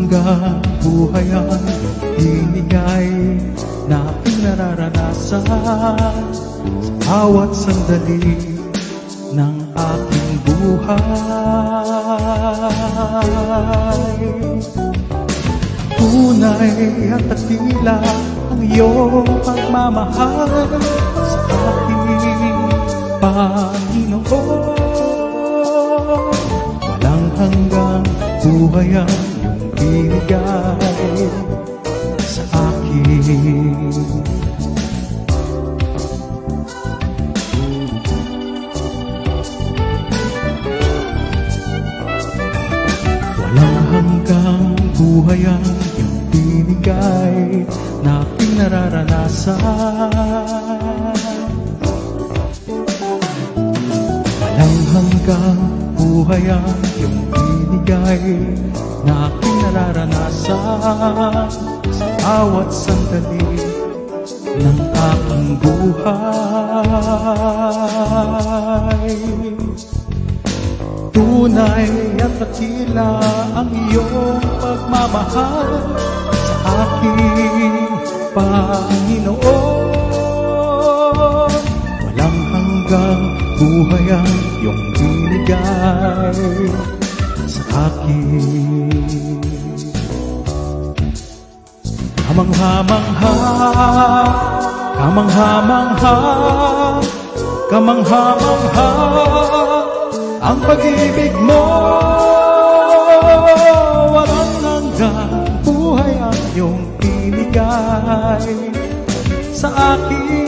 hanggang buhay ang binigay na aking nararanasan sa bawat sandali ng aking buhay. Tunay at takila ang iyong pagmamahal sa aking Panginoon. Walang hanggang buhay ang iyong binigay sa akin. Walang hanggang buhay ang iyong binigay na aking nararanasan. Walang hanggang buhay ang iyong binigay na aking nararanasan sa bawat sandali ng aking buhay. Tunay at takila ang iyong pagmamahal sa aking Panginoon. Walang hanggang buhay ang iyong binigay sa akin. Kamangha-mangha, kamangha-mangha, kamangha-mangha ang pag-ibig mo. Walang hanggang buhay ang iyong binigay sa akin.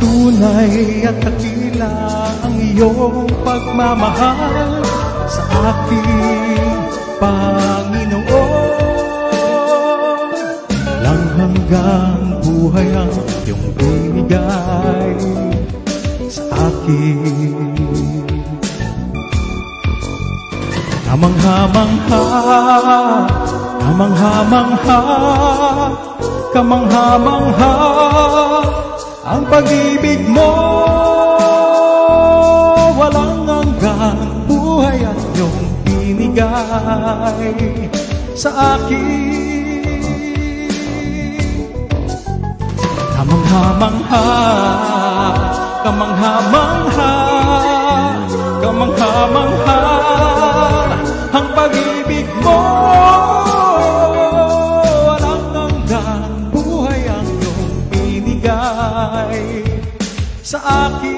Tunay at takila ang iyong pagmamahal sa aking Panginoon. Walang hanggang buhay ang iyong binigay sa akin. Kamangha-mangha, kamangha-mangha, kamangha-mangha ang pag-ibig mo. Walang hanggang buhay ang iyong binigay sa akin. Kamangha-mangha, kamangha-mangha, kamangha-mangha ang pag-ibig mo. Walang hanggang buhay ang iyong binigay sa akin.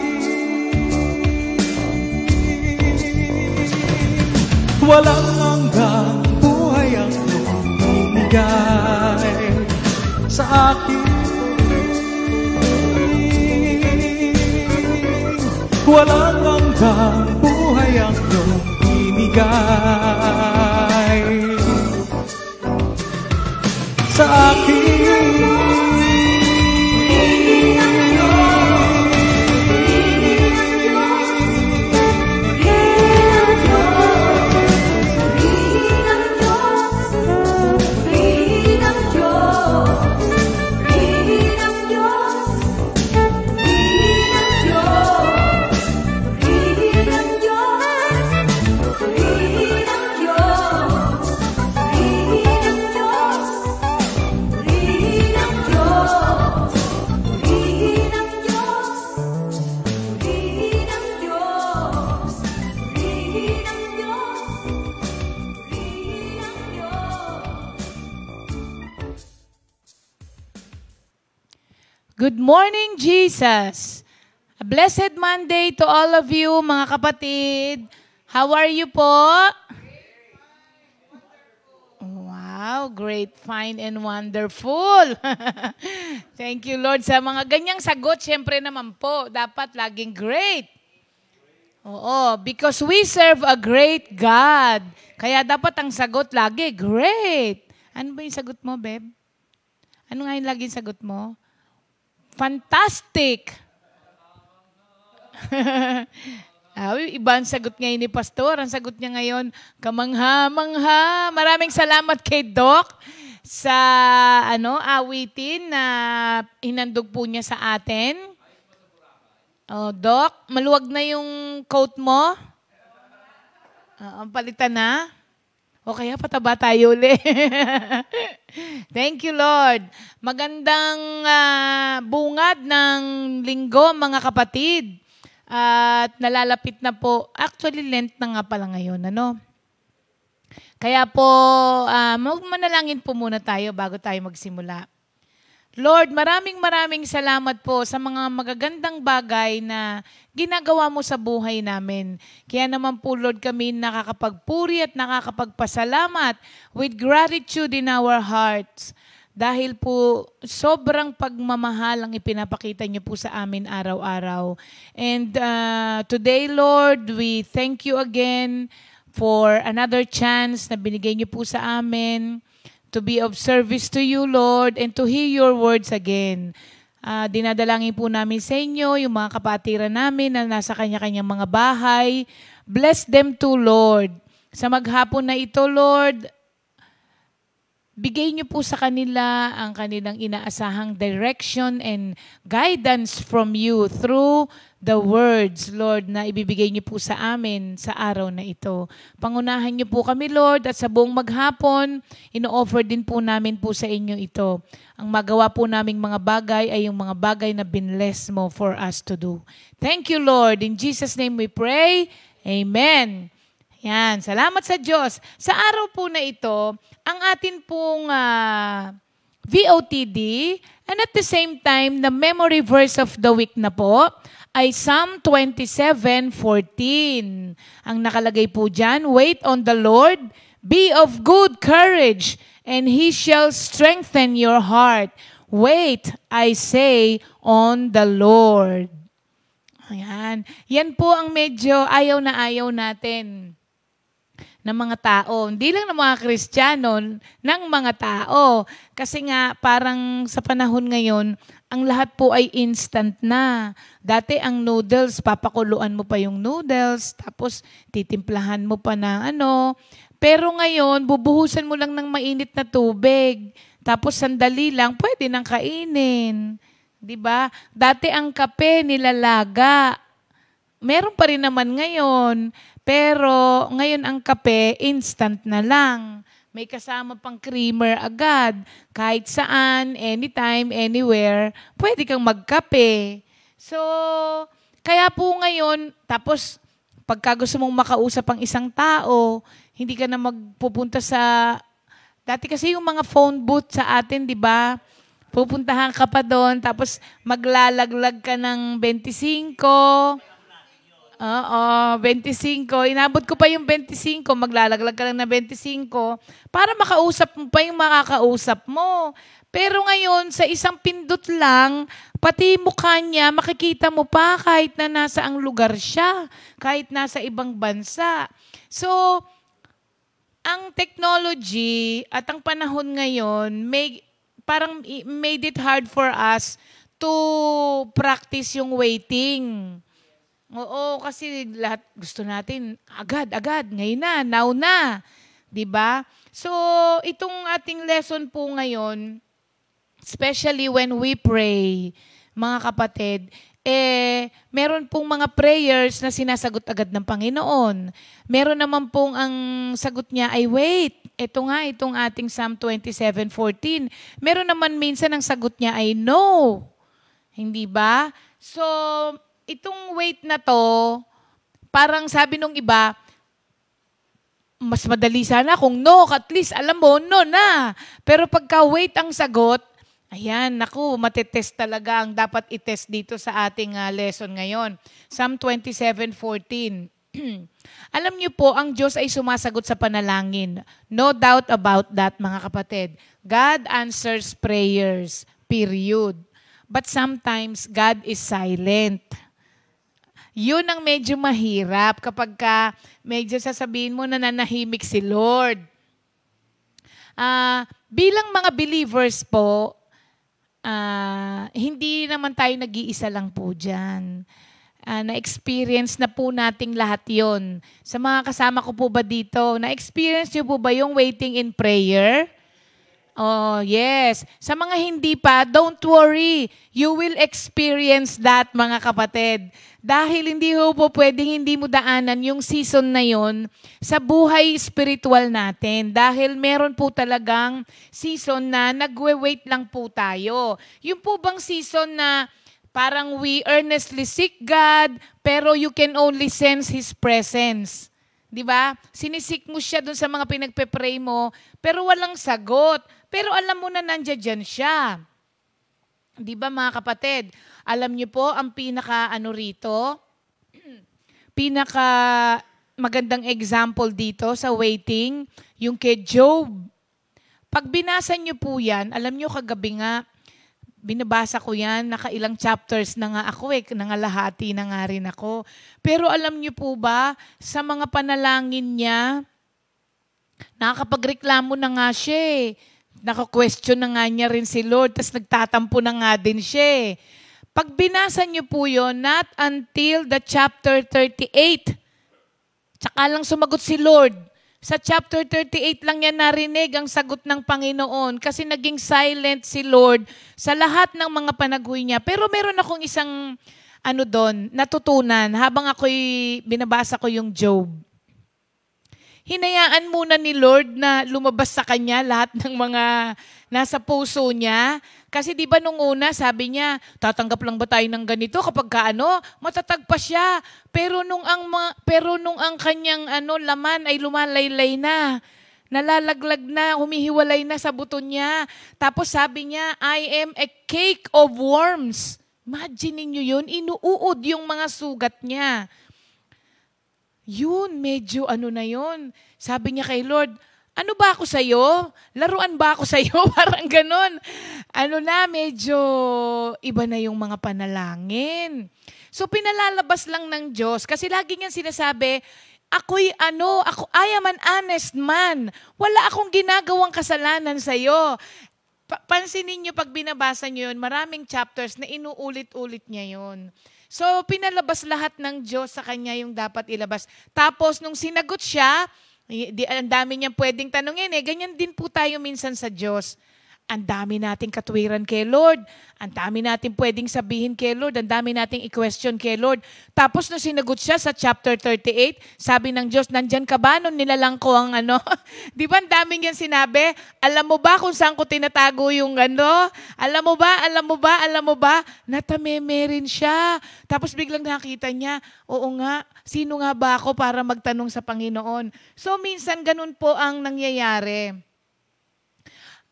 Walang hanggang buhay ang iyong binigay sa akin. Walang hanggang buhay ang iyong binigay sa akin. Good morning, Jesus! A blessed Monday to all of you, mga kapatid. How are you po? Wow, great, fine, and wonderful. Thank you, Lord. Sa mga ganyang sagot, syempre naman po, dapat laging great. Oo, because we serve a great God. Kaya dapat ang sagot lagi, great. Ano ba yung sagot mo, Beb? Ano nga yung laging sagot mo? Fantastic. Iba ang sagot ngayon ni Pastor. Ang sagot niya ngayon, kamangha-mangha. Maraming salamat kay Doc sa awitin na hinandog po niya sa atin. Doc, maluwag na yung coat mo? Ang palitan na? O kaya pataba tayo uli. Thank you, Lord. Magandang bungad ng linggo, mga kapatid. At nalalapit na po. Actually, Lent na nga pala ngayon. Kaya po, manalangin po muna tayo bago tayo magsimula. Lord, maraming salamat po sa mga magagandang bagay na ginagawa mo sa buhay namin. Kaya naman po, Lord, kami nakakapagpuri at nakakapagpasalamat with gratitude in our hearts. Dahil po sobrang pagmamahal ang ipinapakita niyo po sa amin araw-araw. And today, Lord, we thank you again for another chance na binigay niyo po sa amin to be of service to you, Lord, and to hear your words again. Dinadalangin po namin sa inyo yung mga kapatiran namin na nasa kanya-kanyang mga bahay. Bless them too, Lord. Sa maghapon na ito, Lord, bigay niyo po sa kanila ang kanilang inaasahang direction and guidance from you through the words, Lord, na ibibigay niyo po sa amin sa araw na ito. Pangunahan niyo po kami, Lord, at sa buong maghapon, ino-offer din po namin po sa inyo ito. Ang magawa po naming mga bagay ay yung mga bagay na binless mo for us to do. Thank you, Lord. In Jesus' name we pray. Amen. Yan, salamat sa Diyos. Sa araw po na ito, ang atin pong VOTD and at the same time, the memory verse of the week na po ay Psalm 27:14. Ang nakalagay po dyan, wait on the Lord, be of good courage, and He shall strengthen your heart. Wait, I say, on the Lord. Ayan. Yan po ang medyo ayaw na ayaw natin ng mga tao. Hindi lang ng mga Kristiyano, ng mga tao. Kasi nga, parang sa panahon ngayon, ang lahat po ay instant na. Dati ang noodles, papakuluan mo pa yung noodles, tapos titimplahan mo pa ng Pero ngayon, bubuhusan mo lang ng mainit na tubig. Tapos sandali lang, pwede nang kainin. 'Di ba? Dati ang kape nilalaga. Meron pa rin naman ngayon. Pero ngayon ang kape, instant na lang. May kasama pang creamer agad. Kahit saan, anytime, anywhere, pwede kang magkape. So, kaya po ngayon, tapos pagka gusto mong makausap ang isang tao, hindi ka na magpupunta sa... Dati kasi yung mga phone booth sa atin, di ba? Pupuntahan ka pa doon, tapos maglalaglag ka ng 25. Oo, 25. Inabot ko pa yung 25, maglalaglag ka lang na 25 para makausap mo pa yung makakausap mo. Pero ngayon, sa isang pindot lang, pati mukha niya, makikita mo pa kahit na nasa ang lugar siya, kahit nasa ibang bansa. So, ang technology at ang panahon ngayon, parang made it hard for us to practice yung waiting. Oo, kasi lahat gusto natin agad, ngayon na, now na. 'Di ba? So, itong ating lesson po ngayon, especially when we pray, mga kapatid, meron pong mga prayers na sinasagot agad ng Panginoon. Meron naman pong ang sagot niya ay wait. Ito nga, itong ating Psalm 27:14. Meron naman minsan ang sagot niya ay no. Hindi ba? So, itong wait na to, parang sabi nung iba, mas madali sana kung no, at least alam mo, no na. Pero pagka wait ang sagot, ayan, naku, matetest talaga ang dapat itest dito sa ating lesson ngayon. Psalm 27:14. Alam niyo po, ang Diyos ay sumasagot sa panalangin. No doubt about that, mga kapatid. God answers prayers, period. But sometimes, God is silent. Yun ang medyo mahirap kapag medyo sasabihin mo na nanahimik si Lord. Bilang mga believers po, hindi naman tayo nag-iisa lang po dyan. na-experience na po nating lahat yon. Sa mga kasama ko po ba dito, na-experience niyo po ba yung waiting in prayer? Oh, yes. Sa mga hindi pa, don't worry. You will experience that, mga kapatid. Dahil hindi po pwedeng hindi mo daanan yung season na yon sa buhay spiritual natin. Dahil meron po talagang season na nagwe-wait lang po tayo. Yung po bang season na parang we earnestly seek God, pero you can only sense His presence. Di ba? Sinisik mo siya dun sa mga pinagpe-pray mo, pero walang sagot. Pero alam mo na nandiyan siya. Di ba mga kapatid? Alam niyo po, ang pinaka magandang example dito sa waiting, yung kay Job. Pag binasa niyo po yan, alam niyo kagabi nga, binabasa ko yan, nakailang chapters na nga ako nangalahati na nga rin ako. Pero alam niyo po ba, sa mga panalangin niya, nakakapagreklamo na nga siya eh. Naka-question na nga niya rin si Lord, tapos nagtatampo na nga din siya eh. Pag binasa niyo po yun, not until the chapter 38, tsaka lang sumagot si Lord. Sa chapter 38 lang yan narinig ang sagot ng Panginoon kasi naging silent si Lord sa lahat ng mga panaghoy niya. Pero meron akong isang natutunan habang ako'y binabasa ko yung Job. Hinayaan muna ni Lord na lumabas sa kanya lahat ng mga nasa puso niya. Kasi di ba nung una, sabi niya, tatanggap lang ba tayo ng ganito kapag matatag pa siya. Pero nung ang kanyang laman ay lumalaylay na, nalalaglag na, humihiwalay na sa buto niya. Tapos sabi niya, I am a cake of worms. Imagine niyo yun, inuud yung mga sugat niya. Yun, medyo na yun. Sabi niya kay Lord, ano ba ako sa'yo? Laruan ba ako sa'yo? Parang ganon. Medyo iba na yung mga panalangin. So pinalalabas lang ng Diyos kasi lagi niyang sinasabi, I am an honest man. Wala akong ginagawang kasalanan sa'yo. Pansinin niyo pag binabasa niyo yun, maraming chapters na inuulit-ulit niya yun. So, pinalabas lahat ng Diyos sa kanya yung dapat ilabas. Tapos, nung sinagot siya, ang dami niyang pwedeng tanungin ganyan din po tayo minsan sa Diyos. Ang dami nating katwiran kay Lord. Ang dami nating pwedeng sabihin kay Lord. Ang dami nating i-question kay Lord. Tapos nung sinagot siya sa chapter 38, sabi ng Diyos, nandyan ka ba nung nilalang ko ang Di ba ang daming yan sinabi? Alam mo ba kung saan ko tinatago yung Alam mo ba? Natameme rin siya. Tapos biglang nakita niya, oo nga, sino nga ba ako para magtanong sa Panginoon? So minsan ganun po ang nangyayari.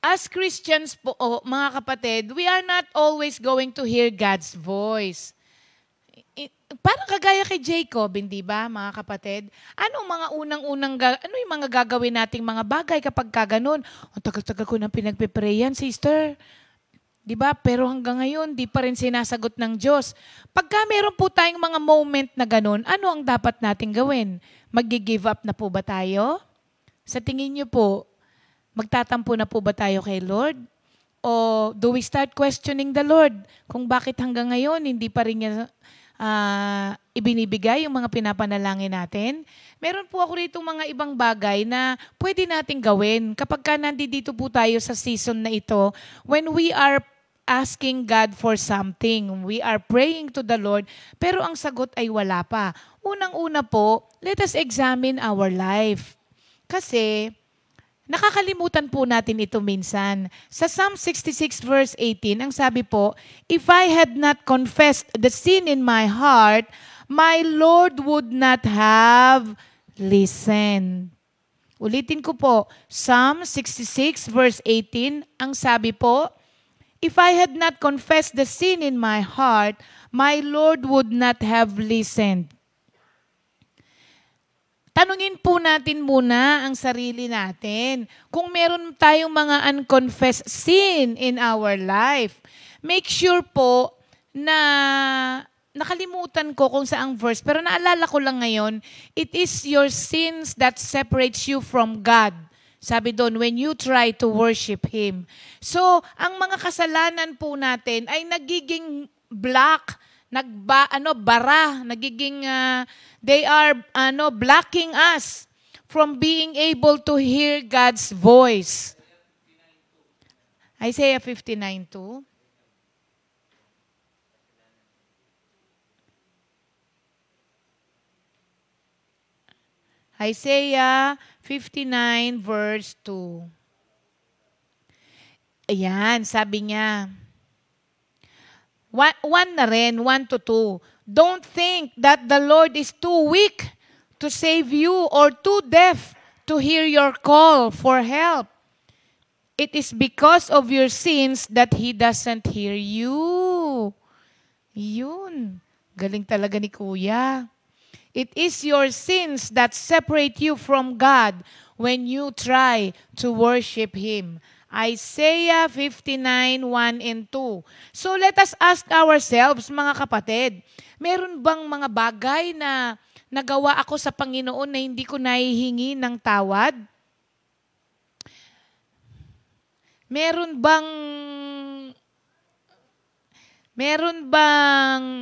As Christians po, mga kapatid, we are not always going to hear God's voice. Parang kagaya kay Jacob, hindi ba, mga kapatid? Ano yung mga gagawin nating mga bagay kapag kaganon? Ang tagal-tagal ko nang pinagpe-prayan, sister. Di ba? Pero hanggang ngayon, di pa rin sinasagot ng Diyos. Pagka meron po tayong mga moment na ganon, ano ang dapat nating gawin? Mag-give up na po ba tayo? Sa tingin niyo po, magtatampo na po ba tayo kay Lord? O do we start questioning the Lord? Kung bakit hanggang ngayon hindi pa rin niya ibinibigay yung mga pinapanalangin natin? Meron po ako rito mga ibang bagay na pwede nating gawin kapag ka nandito po tayo sa season na ito when we are asking God for something. We are praying to the Lord, pero ang sagot ay wala pa. Unang-una po, let us examine our life. Kasi nakakalimutan po natin ito minsan. Sa Psalm 66 verse 18, ang sabi po, if I had not confessed the sin in my heart, my Lord would not have listened. Ulitin ko po, Psalm 66 verse 18, ang sabi po, if I had not confessed the sin in my heart, my Lord would not have listened. Tanungin po natin muna ang sarili natin. Kung meron tayong mga unconfessed sin in our life, make sure po na nakalimutan ko kung saang verse, pero naalala ko lang ngayon, it is your sins that separates you from God. Sabi doon, when you try to worship Him. So, ang mga kasalanan po natin ay nagiging block bara, they are blocking us from being able to hear God's voice. Isaiah 59:2. Isaiah 59 verse 2. Ayan, sabi niya. 1 na rin, 1-2. Don't think that the Lord is too weak to save you or too deaf to hear your call for help. It is because of your sins that He doesn't hear you. Yun. Galing talaga ni Kuya. It is your sins that separate you from God when you try to worship Him. Isaiah 59, 1 and 2. So let us ask ourselves, mga kapatid, meron bang mga bagay na nagawa ako sa Panginoon na hindi ko nahihingi ng tawad?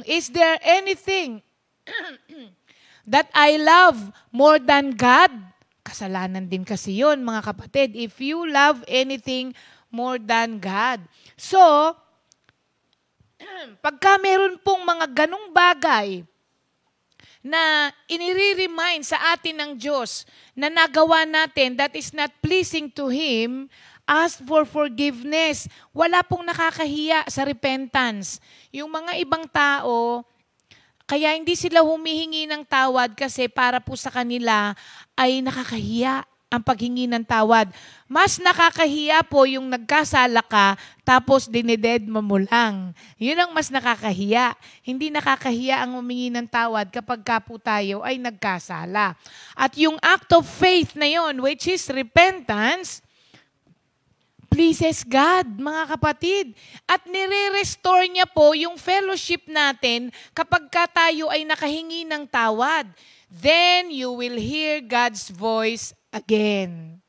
Is there anything that I love more than God? Kasalanan din kasi yun, mga kapatid. If you love anything more than God. So, pagka meron pong mga ganong bagay na inire-remind sa atin ng Diyos na nagawa natin that is not pleasing to Him, ask for forgiveness. Wala pong nakakahiya sa repentance. Yung mga ibang tao, kaya hindi sila humihingi ng tawad kasi para po sa kanila ay nakakahiya ang paghingi ng tawad. Mas nakakahiya po yung nagkasala ka tapos dinededma mo lang. Yun ang mas nakakahiya. Hindi nakakahiya ang humingi ng tawad kapag ka po tayo ay nagkasala. At yung act of faith na yun, which is repentance, pleases God, mga kapatid. At nire-restore niya po yung fellowship natin kapag ka tayo ay nakahingi ng tawad. Then you will hear God's voice again.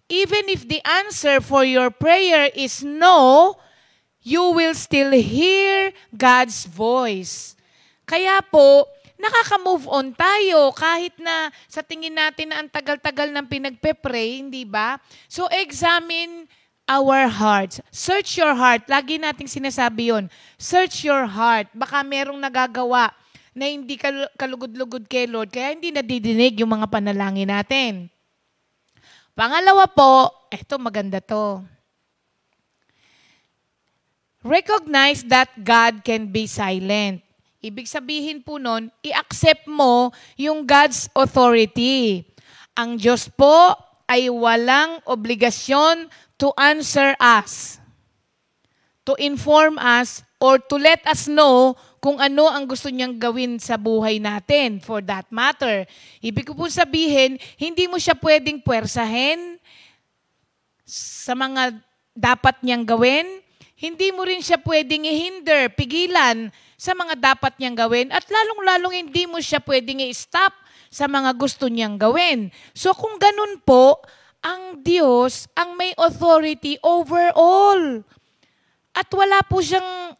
Even if the answer for your prayer is no, you will still hear God's voice. Kaya po, nakaka-move on tayo kahit na sa tingin natin na ang tagal-tagal ng pinagpe-pray, hindi ba? So examine our hearts. Search your heart. Lagi nating sinasabi yun. Search your heart. Baka merong nagagawa na hindi kalugod-lugod kay Lord, kaya hindi nadidinig yung mga panalangin natin. Pangalawa po, eto maganda to. Recognize that God can be silent. Ibig sabihin po nun, i-accept mo yung God's authority. Ang Diyos po ay walang obligasyon to answer us, to inform us, or to let us know kung ano ang gusto niyang gawin sa buhay natin, for that matter. Ibig ko po sabihin, hindi mo siya pwedeng puwersahin sa mga dapat niyang gawin. Hindi mo rin siya pwedeng i-hinder, pigilan sa mga dapat niyang gawin. At lalong-lalong hindi mo siya pwedeng i-stop sa mga gusto niyang gawin. So kung ganun po, ang Diyos ang may authority over all. At wala po siyang,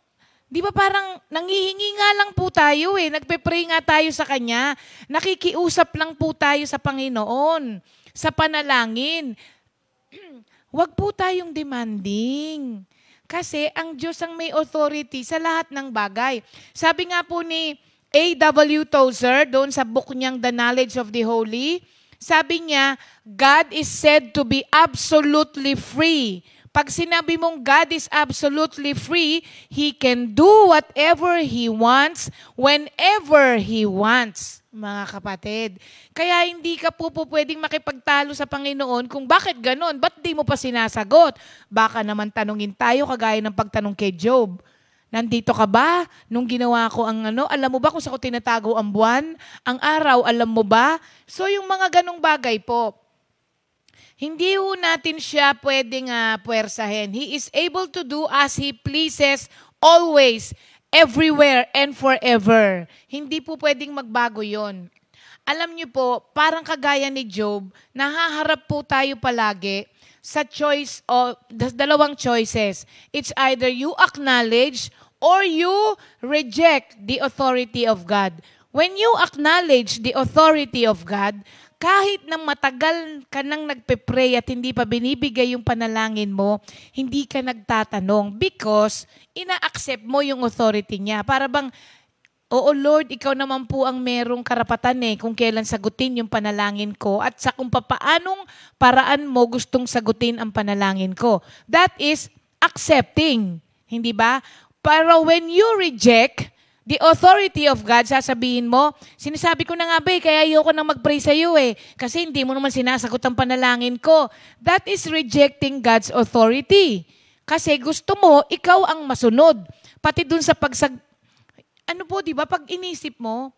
di ba parang nangihingi nga lang po tayo nagpe-pray nga tayo sa Kanya. Nakikiusap lang po tayo sa Panginoon, sa panalangin. Huwag po tayong demanding. Kasi ang Diyos ang may authority sa lahat ng bagay. Sabi nga po ni A.W. Tozer, doon sa book niyang The Knowledge of the Holy, sabi niya, God is said to be absolutely free. Pag sinabi mong God is absolutely free, He can do whatever He wants, whenever He wants, mga kapatid. Kaya hindi ka po pwedeng makipagtalo sa Panginoon kung bakit ganon, ba't di mo pa sinasagot? Baka naman tanungin tayo kagaya ng pagtanong kay Job. Nandito ka ba? Nung ginawa ko ang alam mo ba kung saan ko tinatago ang buwan? Ang araw, alam mo ba? So yung mga ganong bagay po, hindi ho natin siya pwedeng puwersahin. He is able to do as He pleases always, everywhere, and forever. Hindi po pwedeng magbago yon. Alam niyo po, parang kagaya ni Job, nahaharap po tayo palagi sa choice of dalawang choices. It's either you acknowledge or you reject the authority of God. When you acknowledge the authority of God, kahit nang matagal ka nang nagpe-pray at hindi pa binibigay yung panalangin mo, hindi ka nagtatanong because ina-accept mo yung authority niya. Para bang, oo Lord, ikaw naman po ang merong karapatan kung kailan sagutin yung panalangin ko at sa kung paanong paraan mo gustong sagutin ang panalangin ko. That is accepting. Hindi ba? Pero when you reject the authority of God, sasabihin mo, sinasabi ko na nga ba kaya ayoko nang mag-pray sa iyo kasi hindi mo naman sinasagot ang panalangin ko. That is rejecting God's authority. Kasi gusto mo, ikaw ang masunod. Pati dun sa di ba, pag inisip mo,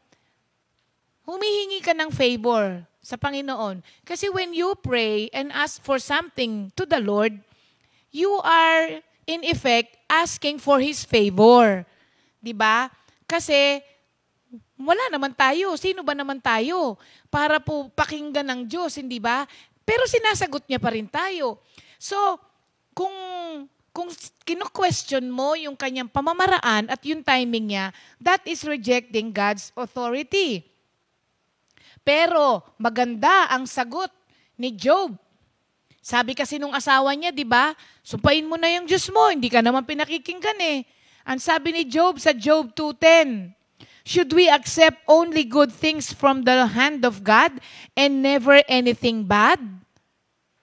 humihingi ka ng favor sa Panginoon. Kasi when you pray and ask for something to the Lord, you are, in effect, asking for His favor. Di ba? Kasi wala naman tayo. Sino ba naman tayo para po pakinggan ng Diyos, hindi ba? Pero sinasagot niya pa rin tayo. So, kung kino-question mo yung kanyang pamamaraan at yung timing niya, that is rejecting God's authority. Pero maganda ang sagot ni Job. Sabi kasi nung asawa niya, di ba? Sumpain mo na yung Diyos mo, hindi ka naman pinakikinggan Ang sabi ni Job sa Job 2:10, should we accept only good things from the hand of God and never anything bad?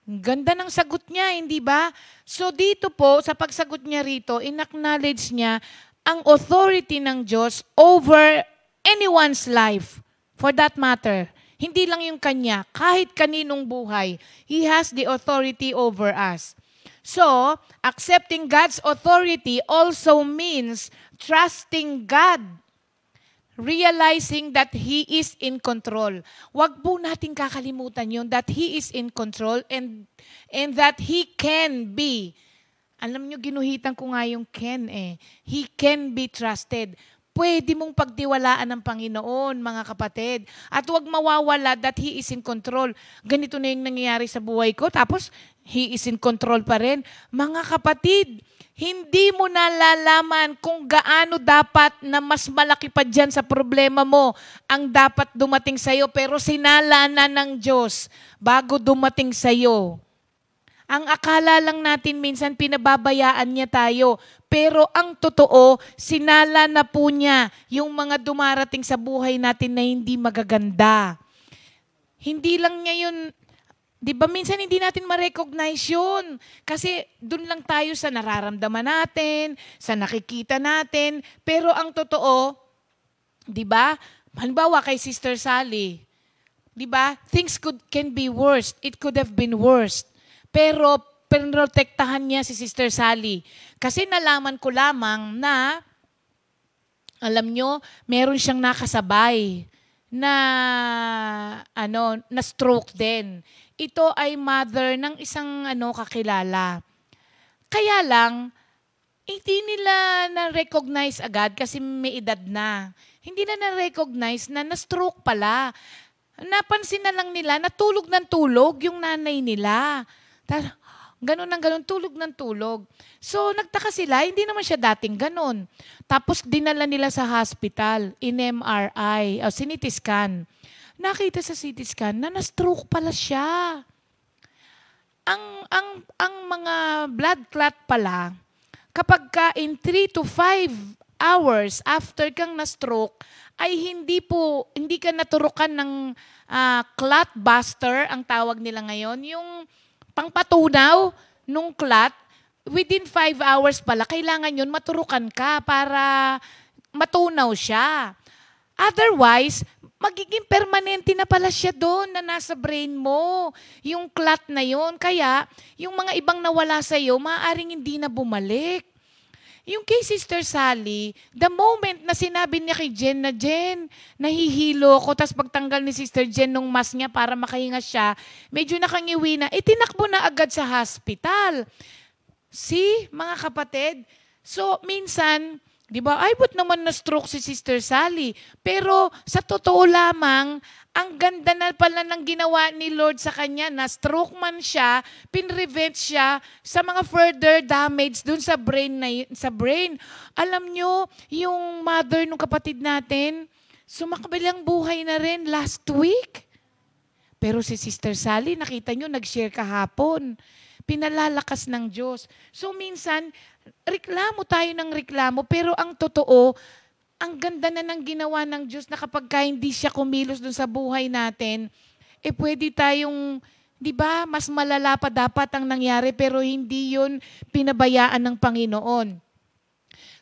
Ganda ng sagot niya, hindi ba? So dito po, sa pagsagot niya rito, in-acknowledge niya ang authority ng Diyos over anyone's life, for that matter. Hindi lang yung kanya, kahit kaninong buhay, He has the authority over us. So, accepting God's authority also means trusting God, realizing that He is in control. Huwag po natin kakalimutan yun, that He is in control and that He can be. Alam nyo, ginuhitan ko nga yung can He can be trusted. Pwede mong pagtiwalaan ng Panginoon, mga kapatid. At huwag mawawala that He is in control. Ganito na yung nangyayari sa buhay ko, tapos He is in control pa rin. Mga kapatid, hindi mo nalalaman kung gaano dapat na mas malaki pa dyan sa problema mo ang dapat dumating sa'yo, pero sinala na ng Diyos bago dumating sa'yo. Ang akala lang natin minsan pinababayaan niya tayo. Pero ang totoo, sinala na po niya yung mga dumarating sa buhay natin na hindi magaganda. Hindi lang niya yun, di ba minsan hindi natin ma-recognize yun. Kasi dun lang tayo sa nararamdaman natin, sa nakikita natin. Pero ang totoo, di ba, halimbawa kay Sister Sally, di ba, things can be worse. It could have been worse. Pero pinoprotektahan niya si Sister Sally. Kasi nalaman ko lamang na, alam nyo, meron siyang nakasabay na, na stroke din. Ito ay mother ng isang kakilala. Kaya lang, hindi nila na-recognize agad kasi may edad na. Hindi na na-recognize na na-stroke pala. Napansin na lang nila na tulog ng tulog yung nanay nila. Ganun ng ganun, tulog ng tulog. So, nagtaka sila, hindi naman siya dating ganun. Tapos, dinala nila sa hospital, in MRI, CT scan. Nakita sa CT scan na na-stroke pala siya. Ang mga blood clot pala, kapag ka in 3 to 5 hours after kang na-stroke, ay hindi ka naturukan ng clot buster, ang tawag nila ngayon, yung pangpatunaw nung clot, within 5 hours pala, kailangan yun maturukan ka para matunaw siya. Otherwise, magiging permanente na pala siya doon na nasa brain mo, yung clot na yun. Kaya, yung mga ibang nawala sa'yo, maaaring hindi na bumalik. Yung kay Sister Sally, the moment na sinabi niya kay Jen na, Jen, nahihilo ko, tapos pagtanggal ni Sister Jen nung mask niya para makahinga siya, medyo nakangiwi na, itinakbo na agad sa hospital. See, mga kapatid? So, minsan, Di ba? Ay, ba't naman na-stroke si Sister Sally? Pero sa totoo lamang, ang ganda na pala ng ginawa ni Lord sa kanya. Na-stroke man siya, pinrevent siya sa mga further damage dun sa brain. Alam nyo, yung mother ng kapatid natin, sumakabilang buhay na rin last week. Pero si Sister Sally, nakita nyo, nag-share kahapon. Pinalalakas ng Diyos. So minsan, reklamo tayo ng reklamo, pero ang totoo, ang ganda na ng ginawa ng Diyos na kapag hindi siya kumilos dun sa buhay natin, pwede tayong, di ba, mas malala pa dapat ang nangyari, pero hindi yun pinabayaan ng Panginoon.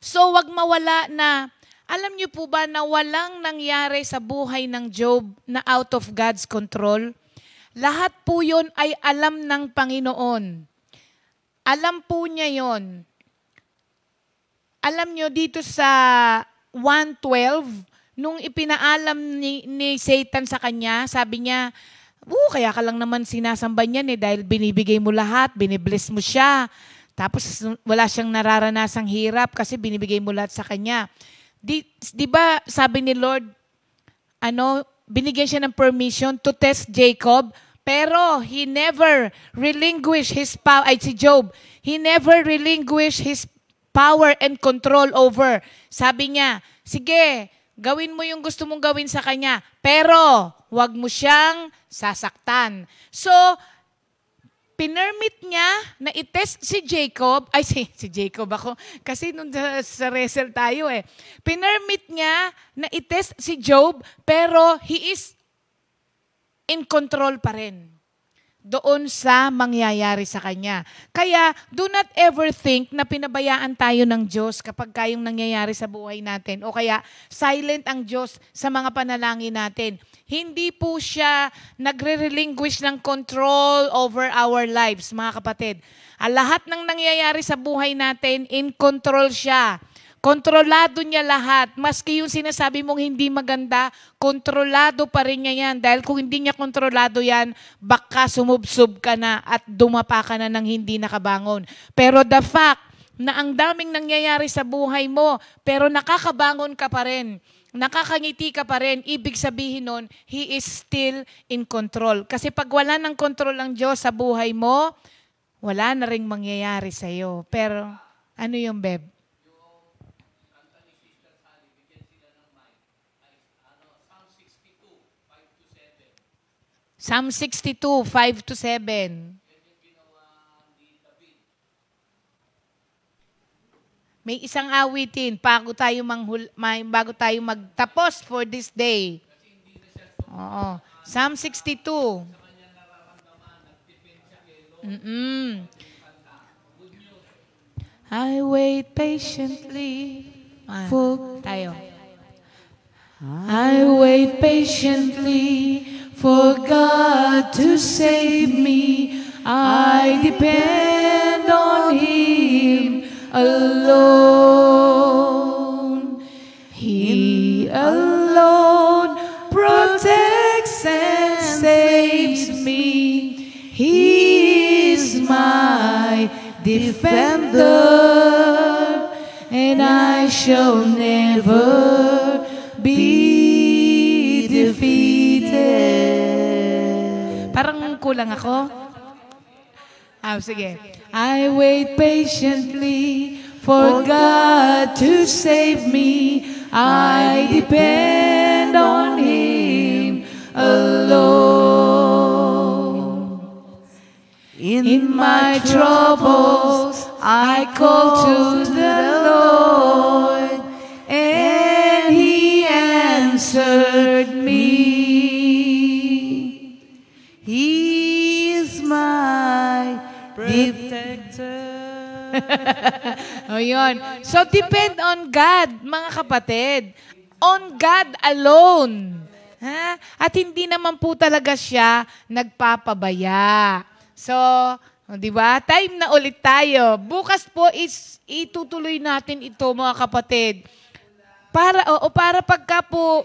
So wag mawala na, alam niyo po ba na walang nangyari sa buhay ng Job na out of God's control? Lahat po yun ay alam ng Panginoon. Alam po niya yon. Alam nyo, dito sa 1:12, nung ipinaalam ni Satan sa kanya, sabi niya, kaya ka lang naman sinasamba niyan dahil binibigay mo lahat, binibless mo siya. Tapos wala siyang nararanasang hirap kasi binibigay mo lahat sa kanya. Di ba sabi ni Lord, binigyan siya ng permission to test Jacob, pero he never relinquished his power, si Job, he never relinquished his power and control over. Sabi niya, sige, gawin mo yung gusto mong gawin sa kanya, pero wag mo siyang sasaktan. So, pinermit niya na itest si Jacob, si Jacob ako, kasi nung sa wrestle tayo Pinermit niya na itest si Job, pero he is in control pa rin doon sa mangyayari sa kanya. Kaya, do not ever think na pinabayaan tayo ng Diyos kapag kayong nangyayari sa buhay natin. O kaya, silent ang Diyos sa mga panalangin natin. Hindi po siya nagre-relinquish ng control over our lives, mga kapatid. Lahat ng nangyayari sa buhay natin, in control siya. Kontrolado niya lahat. Maski yung sinasabi mong hindi maganda, kontrolado pa rin niya yan. Dahil kung hindi niya kontrolado yan, baka sumubsob ka na at dumapa ka na ng hindi nakabangon. Pero the fact na ang daming nangyayari sa buhay mo, pero nakakabangon ka pa rin, nakakangiti ka pa rin, ibig sabihin nun, He is still in control. Kasi pag wala ng control ang Diyos sa buhay mo, wala na ring mangyayari sa'yo. Pero, ano yung Beb? Psalm 62, 5-7. May isang awitin bago tayo magtapos for this day. Oo. Psalm 62. I wait patiently for tayo. I wait patiently for God to save me. I depend on Him alone. He alone protects and saves me. He is my defender, and I shall never be defeated. Parang kulang ako. Sige. I wait patiently for God to save me. I depend on Him alone. In my troubles, I call to the Lord, and He answered me. He is my protector. O yun. So, depend on God, mga kapatid. On God alone. Ha? At hindi naman po talaga siya nagpapabaya. So, di ba? Time na ulit tayo. Bukas po itutuloy natin ito, mga kapatid. Para pagka po,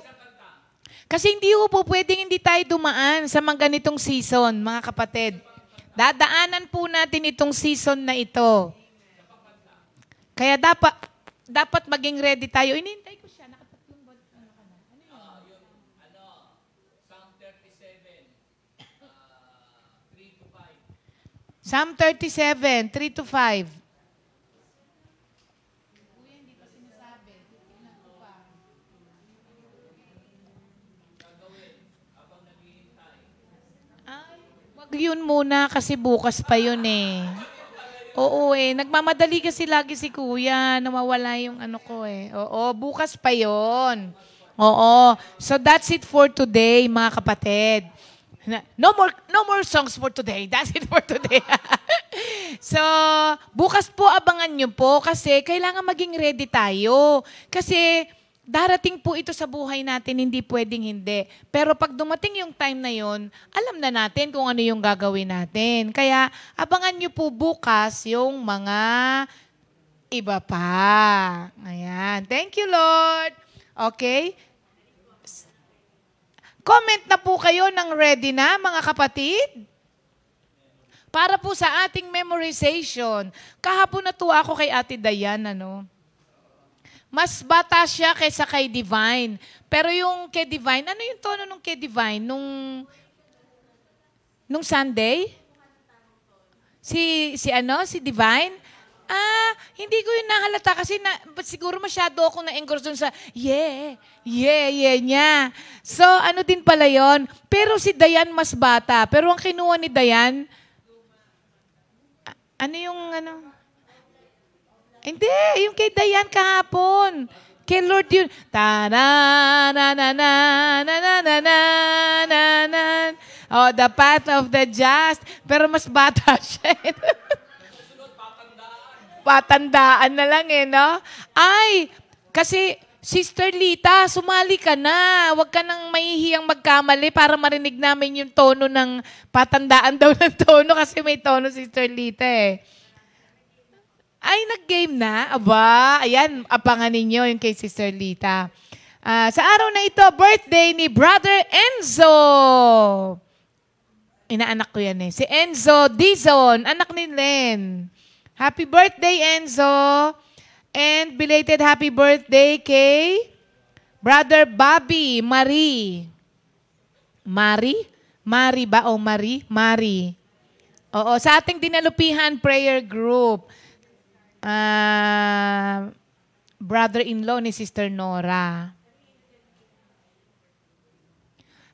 kasi hindi po pwedeng hindi tayo dumaan sa mga ganitong season, mga kapatid. Dadaanan po natin itong season na ito. Kaya dapat maging ready tayo. Inintay ko siya. Nakatatlong ba? Ano ka na? Ano yun? Psalm 37, 3 to 5. Psalm 37, 3 to 5. Kuya, hindi pa sinasabi. Tingnan ko pa. Ay, wag yun muna kasi bukas pa yun eh. Oo eh. Nagmamadali kasi lagi si kuya. Nawawala yung ano ko eh. Oo, bukas pa yun. Oo. So that's it for today, mga kapatid. No more songs for today. That's it for today. So, bukas po abangan nyo po kasi kailangan maging ready tayo. Kasi darating po ito sa buhay natin, hindi pwedeng hindi. Pero pag dumating yung time na yon, alam na natin kung ano yung gagawin natin. Kaya abangan nyo po bukas yung mga iba pa. Ayan. Thank you, Lord. Okay? Comment na po kayo ng ready na, mga kapatid. Para po sa ating memorization. Kahapon natuwa ako kay Ate Dayan, ano? Mas bata siya kaysa kay Divine. Pero yung kay Divine, ano yung tono nung kay Divine? Nung Sunday? Si Divine? Hindi ko yun nahalata kasi siguro masyado akong na-engross dun sa yeah niya. So, ano din pala yon. Pero si Dayan mas bata. Pero ang kinuha ni Dayan, ano yung ano? Hindi, yung kay Dayan kahapon. Kay Lord yun. Ta-na-na-na-na-na-na-na-na-na. Oh, the path of the just. Pero mas bata siya. Patandaan na lang eh, no? Ay, kasi Sister Lita, sumali ka na. Huwag ka nang mahihiyang magkamali para marinig namin yung tono ng patandaan daw ng tono kasi may tono Sister Lita eh. Ay, nag-game na? Aba, ayan, abangan ninyo yung kay Sister Lita. Sa araw na ito, birthday ni Brother Enzo. Inaanak ko yan eh. Si Enzo Dizon, anak ni Len. Happy birthday, Enzo. And belated happy birthday kay Brother Bobby Marie. Marie ba? O Marie? Marie. Oo, sa ating dinalupihan prayer group. Brother-in-law ni Sister Nora.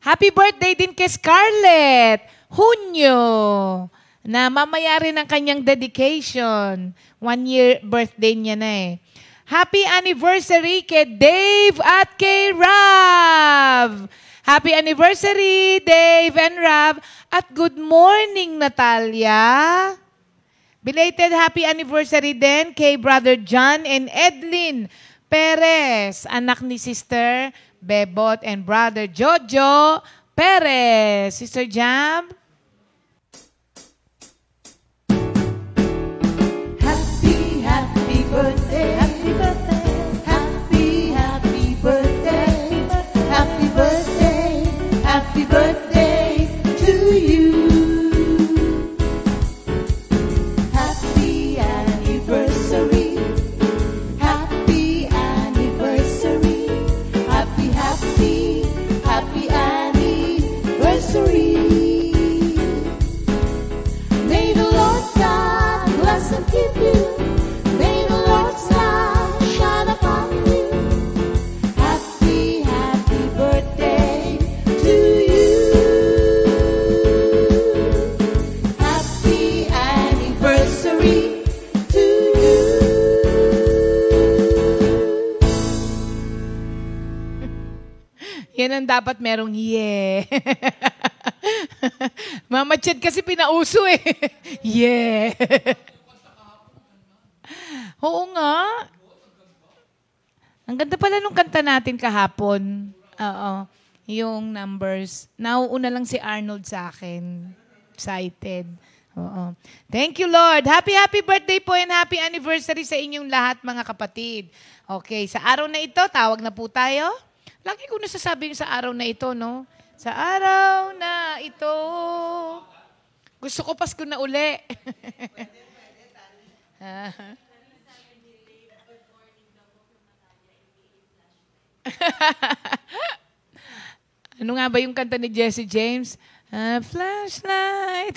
Happy birthday din kay Scarlett Hunyo na mamaya rin ang kanyang dedication. 1 year birthday niya na eh. Happy anniversary kay Dave at kay Rav. Happy anniversary, Dave and Rav. At good morning, Natalia. Belated happy anniversary din kay Brother John and Edlin Perez, anak ni Sister Bebot and Brother Jojo Perez. Sister Jam. Happy birthday, happy birthday, happy birthday, happy birthday, happy birthday to you. Happy anniversary, happy anniversary, happy anniversary. May the Lord God bless and keep you. May the Lord's light shine upon you. Happy birthday to you. Happy anniversary to you. Yan ang dapat merong yeah. Mama Ched kasi pinauso eh. Yeah. Oo nga. Ang ganda pala nung kanta natin kahapon. Oo. Yung numbers. Nauuna lang si Arnold sa akin. Excited. Oo. Thank you, Lord. Happy birthday po and happy anniversary sa inyong lahat, mga kapatid. Okay, sa araw na ito, tawag na po tayo. Lagi ko nasasabi yung sa araw na ito, no? Sa araw na ito. Gusto ko Pasko na uli. Ano nga ba yung kanta ni Jesse James? Flashlight.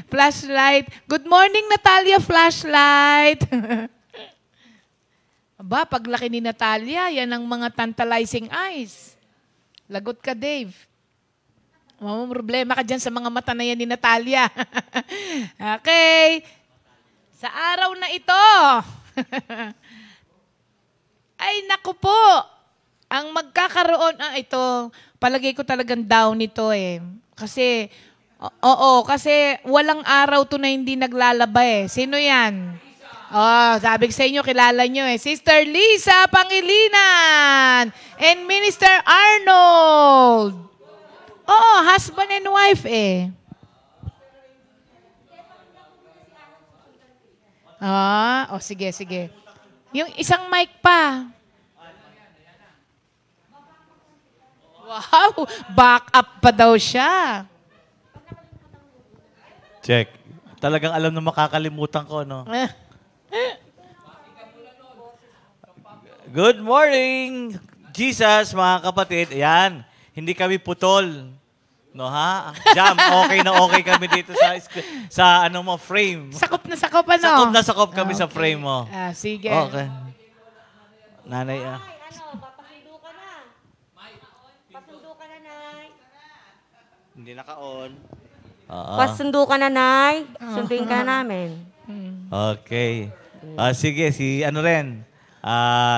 Flashlight. Good morning, Natalia Flashlight. Aba, paglaki ni Natalia, yan ang mga tantalizing eyes. Lagot ka, Dave. Problema ka dyan sa mga mata na yan ni Natalia. Okay. Sa araw na ito, ay naku po, ang magkakaroon, ito, palagay ko talagang down ito eh. Kasi, kasi walang araw to na hindi naglalaba eh. Sino yan? Sabi ko sa inyo, kilala nyo eh. Sister Lisa Pangilinan and Minister Arnold. Husband and wife eh. Sige. Yung isang mic pa. Wow, back up pa daw siya. Check. Talagang alam na makakalimutan ko, no? Good morning, Jesus, mga kapatid. Ayan, hindi kami putol. No, ha? Jam, okay na okay kami dito sa ano mo, frame. Sakop na sakop, ano? Sakop na sakop kami sa frame mo. Sige. Okay. Nanay, Papasundo ka na. Pasundo ka na, Nay. Hindi naka-on. Pasundo ka na, Nay. Sunduin ka namin. Okay. Sige, ano rin.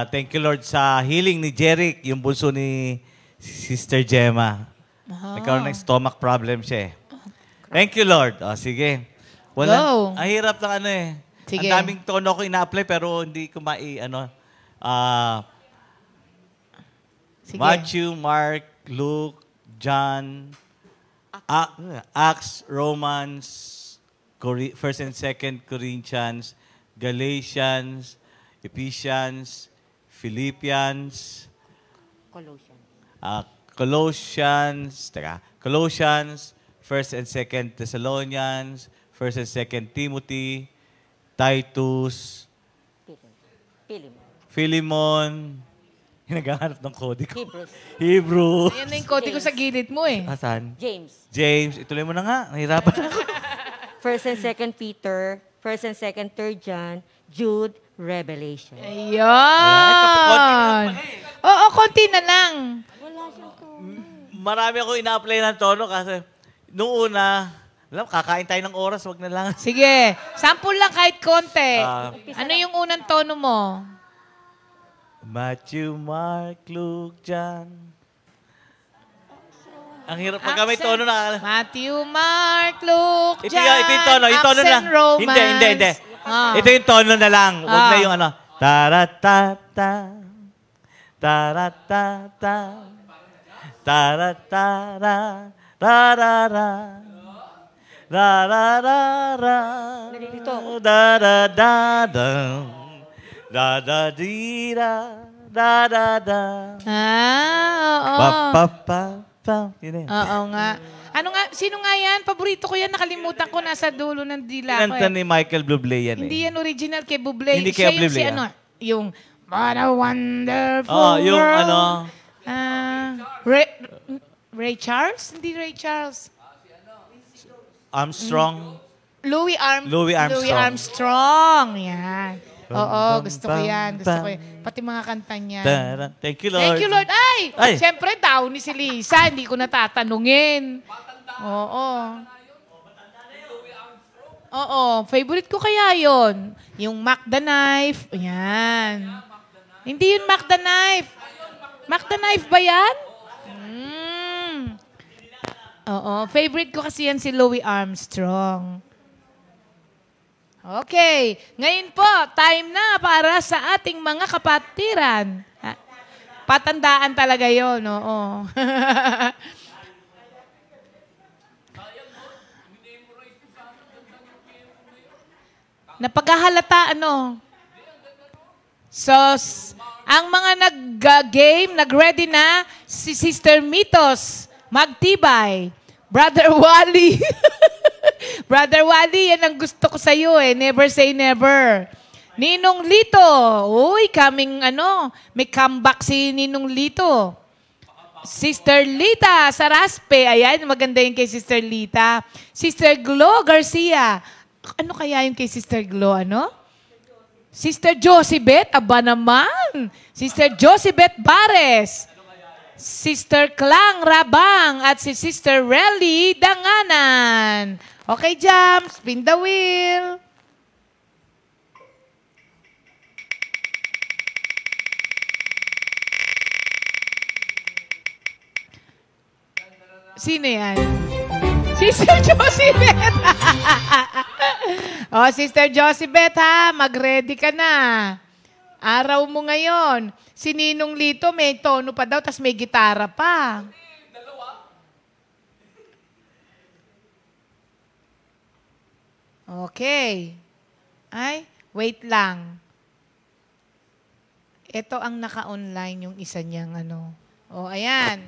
Thank you, Lord, sa healing ni Jeric, yung bunso ni Sister Gemma. Nagkaroon ng stomach problem siya eh. Thank you, Lord. Sige. Go. Ang hirap ng ano eh. Sige. Ang daming tono ko ina-apply pero hindi ko Sige. Matthew, Mark, Luke, John, Acts, Romans, 1st and 2nd Corinthians, Galatians, Ephesians, Philippians, Colossians, 1st and 2nd Thessalonians, 1st and 2nd Timothy, Titus, Philemon, naghahanap ng kode ko. Hebrew. Ayan na yung kote ko sa gilid mo eh. Asan? James. Ituloy mo na nga. Nahirapan ako. 1st and 2nd Peter, 1st and 2nd 3rd John, Jude, Revelation. Ayun. Oo, konti na lang. Marami ako ina-apply ng tono kasi nung una, kakain tayo ng oras, wag na lang. Sige. Sample lang kahit konti. Ano yung unang tono mo? Matthew, Mark, Luke, John. Ang hirap pag may tono na. Matthew, Mark, Luke, John, Ito yung tono. Yung tono Acts na. and Romans. Hindi. Ito yung tono na lang. Huwag na yung ano. Taratata. Taratata. Taratara. Rarara. Rarara. Nalilito ako. Da-da-da-da. Da-da-di-da. Da-da-da. Oo. Pa-pa-pa-pa. Yun eh. Oo nga. Ano nga, sino nga yan? Paborito ko yan, nakalimutan ko, nasa dulo ng dila ko Kanta eh. ni Michael Bublé yan eh. Hindi yan original kay Bublé. Hindi Siya kay yung Bublé, si ah. ano, yung What a Wonderful Yung World. ano, Ray Charles? Hindi Ray Charles. Armstrong. Louis Armstrong. Louis Armstrong. Yan. Oo, gusto ko yan. Gusto ko yan. Pati mga kanta niya. Thank you, Lord. Thank you, Lord. Ay! Ay! Siyempre, down ni si Lisa. Hindi ko natatanungin. Oo. Oo. Favorite ko kaya yon. Yung Mac the Knife. Ayan. Hindi yun Mac the Knife. Mac the Knife ba yan? Oo. Favorite ko kasi yan si Louis Armstrong. Okay. Ngayon po, time na para sa ating mga kapatiran. Patandaan talaga yun, oo. Napaghahalata, ano? So, ang mga nag-game, nag-ready na, si Sister Mitos, Magtibay, Brother Wally. Brother Wally, yan ang gusto ko sa'yo eh. Never say never. Ninong Lito. Uy, may comeback si Ninong Lito. Sister Lita Saraspe. Ayan, maganda yun kay Sister Lita. Sister Glo Garcia. Ano kaya yun kay Sister Glo, Sister Josibet, aba naman. Sister Josibet Bares. Sister Klang Rabang at si Sister Relly Danganan. Okay, Jam, spin the wheel. Sino yan? Sister Josibet. Sister Josibet ha, mag-ready ka na. Araw mo ngayon. Si Ninong Lito may tono pa daw, tas may gitara pa. Okay. Ay, wait lang. Ito ang naka-online yung isa niyang ayan.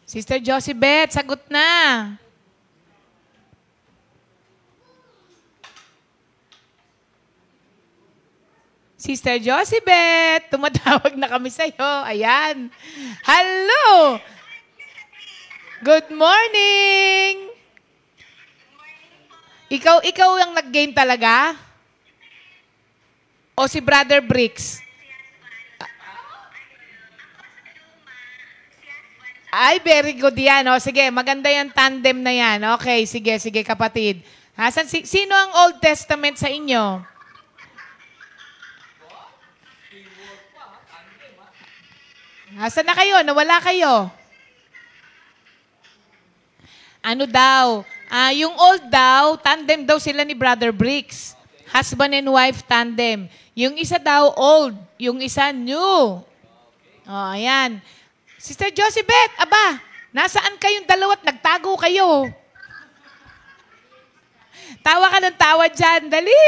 Sister Josibet, sagot na. Sister Josibet, tumatawag na kami sa'yo. Ayan. Hello! Good morning! Ikaw ang nag-game talaga? O si Brother Bricks? Ay, very good yan. Sige, maganda yung tandem na yan. Okay, sige kapatid. Sino ang Old Testament sa inyo? Asan na kayo? Nawala kayo? Ano daw? Yung old daw, tandem daw sila ni Brother Bricks. Husband and wife tandem. Yung isa daw old, yung isa new. Ayan. Sister Josibet, aba, nasaan kayong dalawa't nagtago kayo? Tawa ka ng tawa dyan, dali.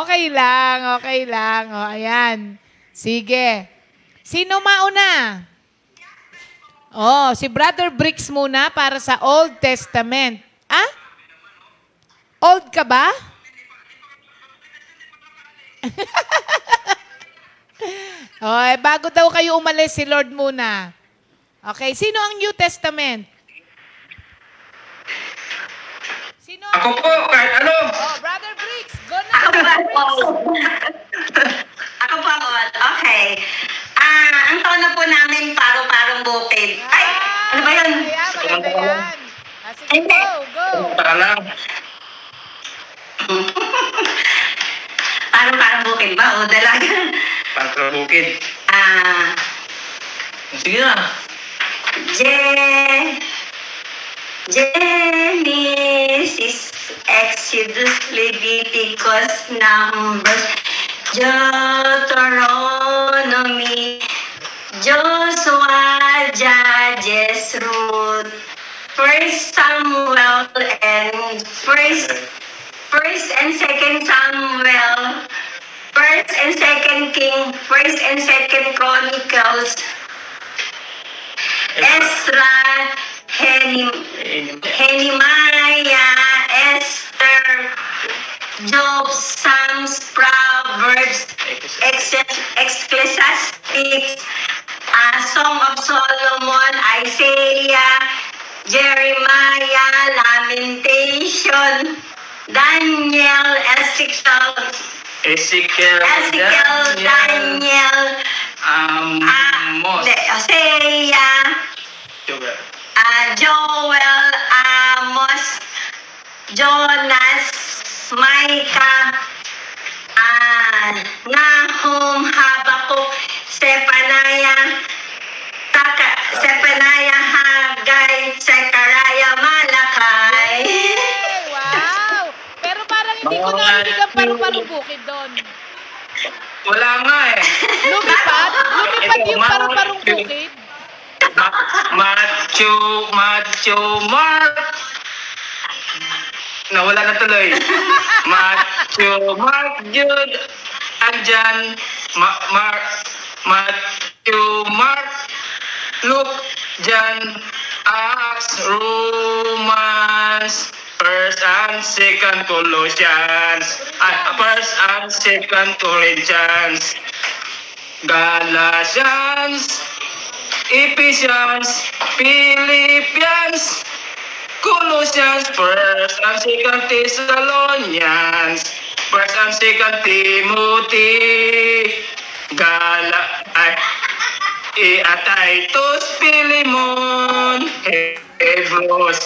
Okay lang. Ayan. Sige. Sino mauna? Si Brother Bricks muna para sa Old Testament. Old ka ba? Bago daw kayo umalis, si Lord muna. Okay, sino ang New Testament? Ako po, kahit ano. Brother Bricks, go na. Ako po. Okay. Ang tono po namin paro-parong bukid. Ay, ano ba yun? Maganda yan. Sige, go. Para lang. Parang bukid ba? O dalaga? Parang bukid. Sige na. Genesis, Exodus, Leviticus, Numbers, Deuteronomy, Joshua, Judges, Ruth, First Samuel, and First and Second Samuel, First and Second King, First and Second Chronicles, Ezra, Nehemiah, Esther, Job, Psalms, Proverbs, Ecclesiastes, Song of Solomon, Isaiah, Jeremiah, Lamentation, Daniel, Ezekiel, Daniel, Hosea, Joel, Amos, Jonas, Micah, Nahum, Habakkuk, Zephaniah, Haggai, Zechariah, Malachi. Wow! Pero parang hindi ko narinig ang paru-parong bukid doon. Wala nga eh. Lumipad yung paru-parong bukid. Mark. Nawala na tuloy. Matthew, Mark, Jude, and John, Matthew, Mark, Luke, John, Acts, Romans, 1st and 2nd Colossians, 1st and 2nd Corinthians, Galatians, Ephesians, Philippians, Colossians, 1st and 2nd Thessalonians, 1st and 2nd Timothy, Titus, Philemon, Hebrews,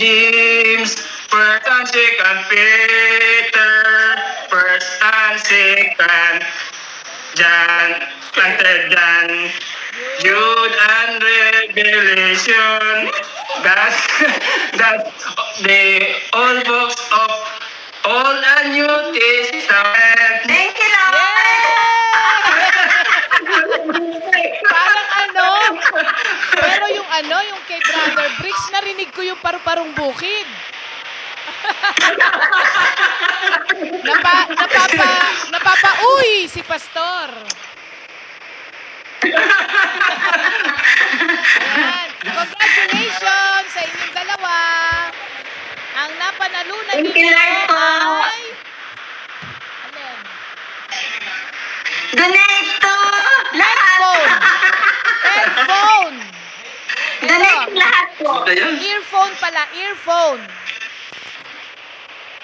James, 1st and 2nd Peter, 1st and 2nd John, Jude and Revelation. That's the old books of Old and New Testament. Thank you, Lord. Parang ano, pero yung kay Brother Bricks, narinig ko yung paru-parong bukid. Napapa-uy si Pastor. Ayan. Congratulations sa inyong dalawa. Ang napanalunan Thank you, Lord po. ay... Alin? Donate to lahat. Headphone. Donate lahat po. Earphone pala, earphone.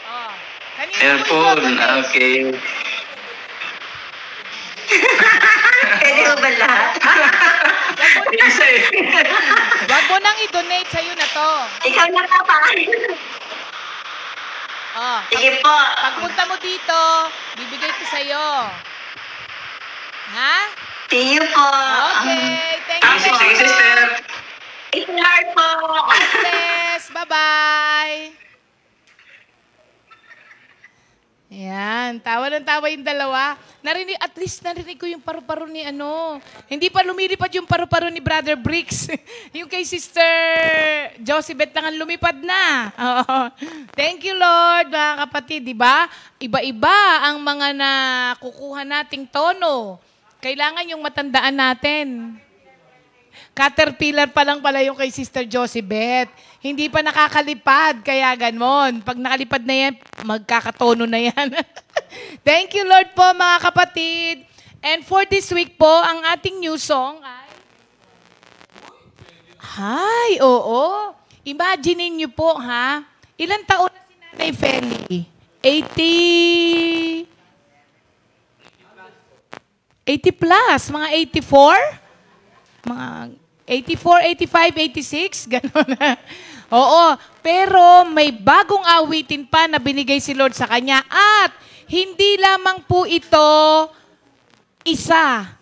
Oh. Kanina Earphone, okay. Pwede mo ba lahat? Wag mo nang i-donate sa'yo na to. Ikaw na ka pa. Oh. Sige po. Pagpunta mo dito, bibigay ko sa'yo. Ha? See you po. Okay, thank you. Sige, sister. Thank you, Lord po. God bless. Bye-bye. Ayan, tawa ng tawa yung dalawa. At least narinig ko yung paru-paro ni Hindi pa lumilipad yung paru-paro ni Brother Bricks. Yung kay Sister Josibeth lang ang lumipad na. Thank you, Lord, mga kapatid. Diba? Iba-iba ang mga nakukuha nating tono. Kailangan yung matandaan natin. Caterpillar pa lang pala yung kay Sister Josibeth. Hindi pa nakakalipad, kaya ganon. Pag nakalipad na yan, magkakatono na yan. Thank you, Lord po, mga kapatid. And for this week po, ang ating new song ay... oo. Imagine niyo po, ha? Ilan taon na si Nanay Feli? 80 plus. Mga 84? Mga 84, 85, 86, gano'n na. Oo, pero may bagong awitin pa na binigay si Lord sa kanya. At hindi lamang po ito isa.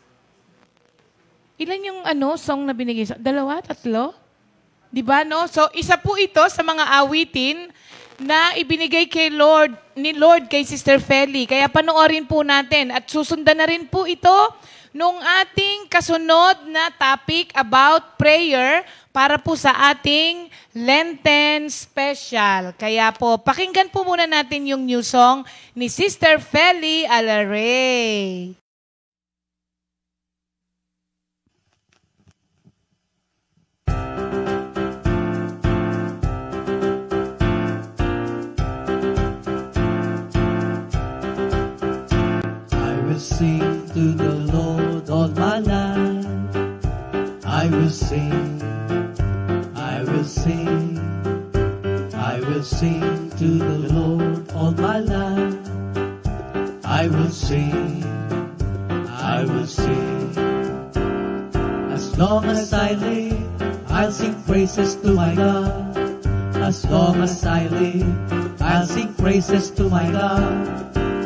Ilan yung song na binigay? Dalawa, tatlo? Diba, no? So, isa po ito sa mga awitin na ibinigay ni Lord kay Sister Feli. Kaya panoorin po natin. At susundan na rin po ito nung ating kasunod na topic about prayer para po sa ating Lenten special. Kaya po, pakinggan po muna natin yung new song ni Sister Feli Alaray. I will sing to the Lord all my life. I will sing, I will sing, I will sing to the Lord all my life. I will sing, I will sing. As long as I live, I'll sing praises to my God. As long as I live, I'll sing praises to my God.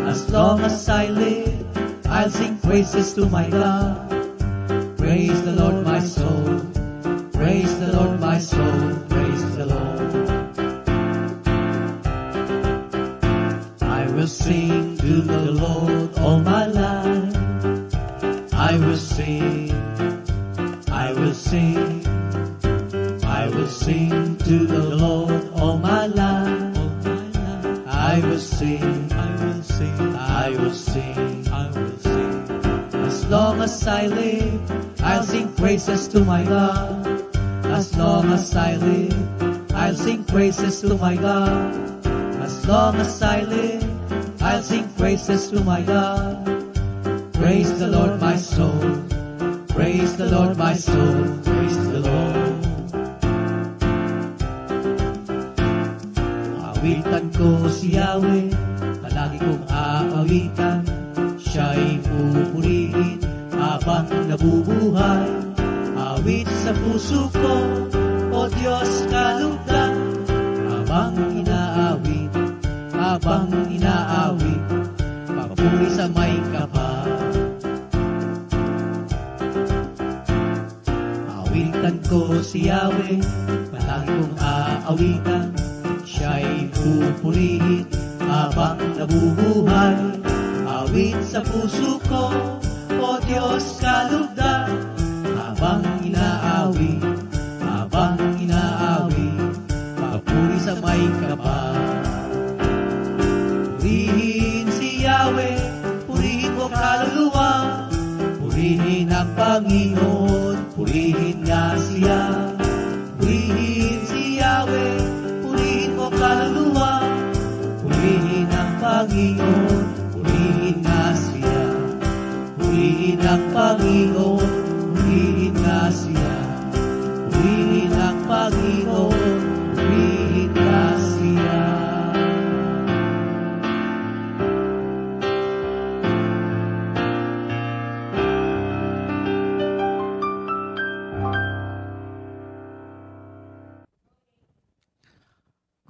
As long as I live, I'll sing praises to my God. Praise the Lord, my soul. Praise the Lord, my soul. Praise the Lord. I will sing to the Lord all my life. I will sing. I will sing. I will sing to the Lord all my life. I will sing. I will sing. I will sing. I will sing. long as I live, I'll sing praises to my God. As long as I live, I'll sing praises to my God. As long as I live, I'll sing praises to my God. Praise the Lord, my soul. Praise the Lord, my soul. Praise the Lord. Awitan ko si Yahweh, palagi kong aawitan. Siya'y pupurihin habang nabubuhay. Awit sa puso ko, O Diyos kalugdan. Habang inaawit, papuri sa may kapal. Awitan ko si Yahweh, palagi kong aawitan. Siya'y pupurihin habang nabubuhay. Awit sa puso ko, O Diyos kalugdan. Habang inaawit, papuri sa may kapal. Purihin si Yahweh, purihin mo kaluluwa. Purihin ang Panginoon, purihin nga siya. Purihin si Yahweh, purihin mo kaluluwa. Purihin ang Panginoon, purihin nga siya. Purihin ang Panginoon, purihin nga siya. Purihin ang Panginoon, purihin nga siya.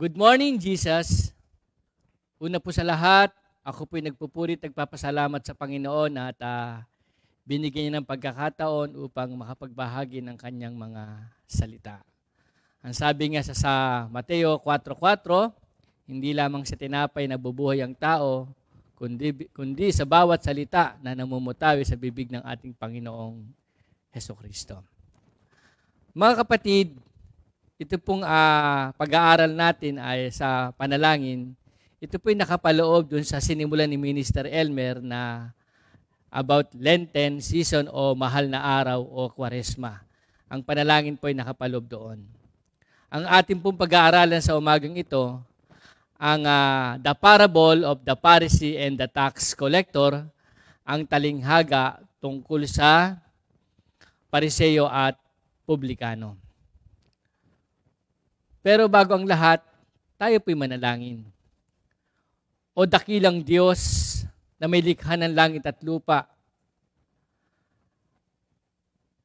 Good morning, Jesus. Una po sa lahat, ako po'y nagpupuri at nagpapasalamat sa Panginoon at binigyan niya ng pagkakataon upang makapagbahagi ng kanyang mga salita. Ang sabi nga sa Mateo 4:4, hindi lamang sa tinapay nabubuhay ang tao, kundi sa bawat salita na namumutawi sa bibig ng ating Panginoong Hesukristo. Mga kapatid, ito pong pag-aaral natin ay sa panalangin. Ito po'y nakapaloob dun sa sinimulan ni Minister Elmer na about Lenten season o mahal na araw o Kwaresma. Ang panalangin po'y nakapaloob doon. Ang ating pong pag-aaralan sa umagang ito, ang The Parable of the Pharisee and the Tax Collector, ang talinghaga tungkol sa Pariseo at Publikano. Pero bago ang lahat, tayo po'y manalangin. O dakilang Diyos na may likha ng langit at lupa,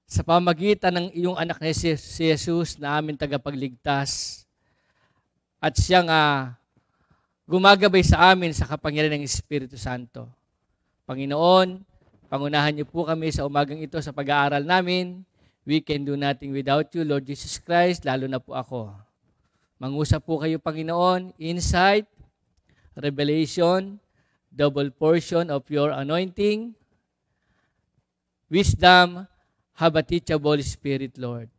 sa pamagitan ng iyong anak na si Jesus na aming tagapagligtas at siyang gumagabay sa amin sa kapangyarihan ng Espiritu Santo. Panginoon, pangunahan niyo po kami sa umagang ito sa pag-aaral namin. We can do nothing without you, Lord Jesus Christ, lalo na po ako. Mangusap po kayo, Panginoon, insight, revelation, double portion of your anointing, wisdom, have a teachable spirit, Lord.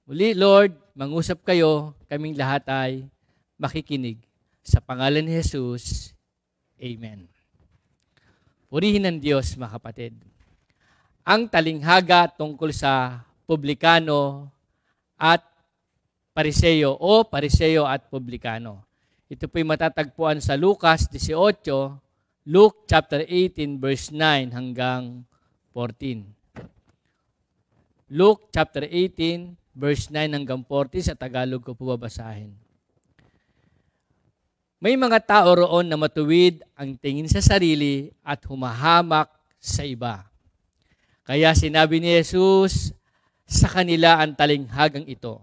Muli, Lord, mangusap kayo, kaming lahat ay makikinig. Sa pangalan ni Jesus, Amen. Purihin ng Diyos, mga kapatid. Ang talinghaga tungkol sa Publikano at Pariseo o Pariseo at Publikano. Ito po'y matatagpuan sa Lucas 18, Luke chapter 18 verse 9 hanggang 14. Luke chapter 18 verse 9 hanggang 14 sa Tagalog ko po babasahin. May mga tao roon na matuwid ang tingin sa sarili at humahamak sa iba. Kaya sinabi ni Jesus sa kanila ang talinghagang ito.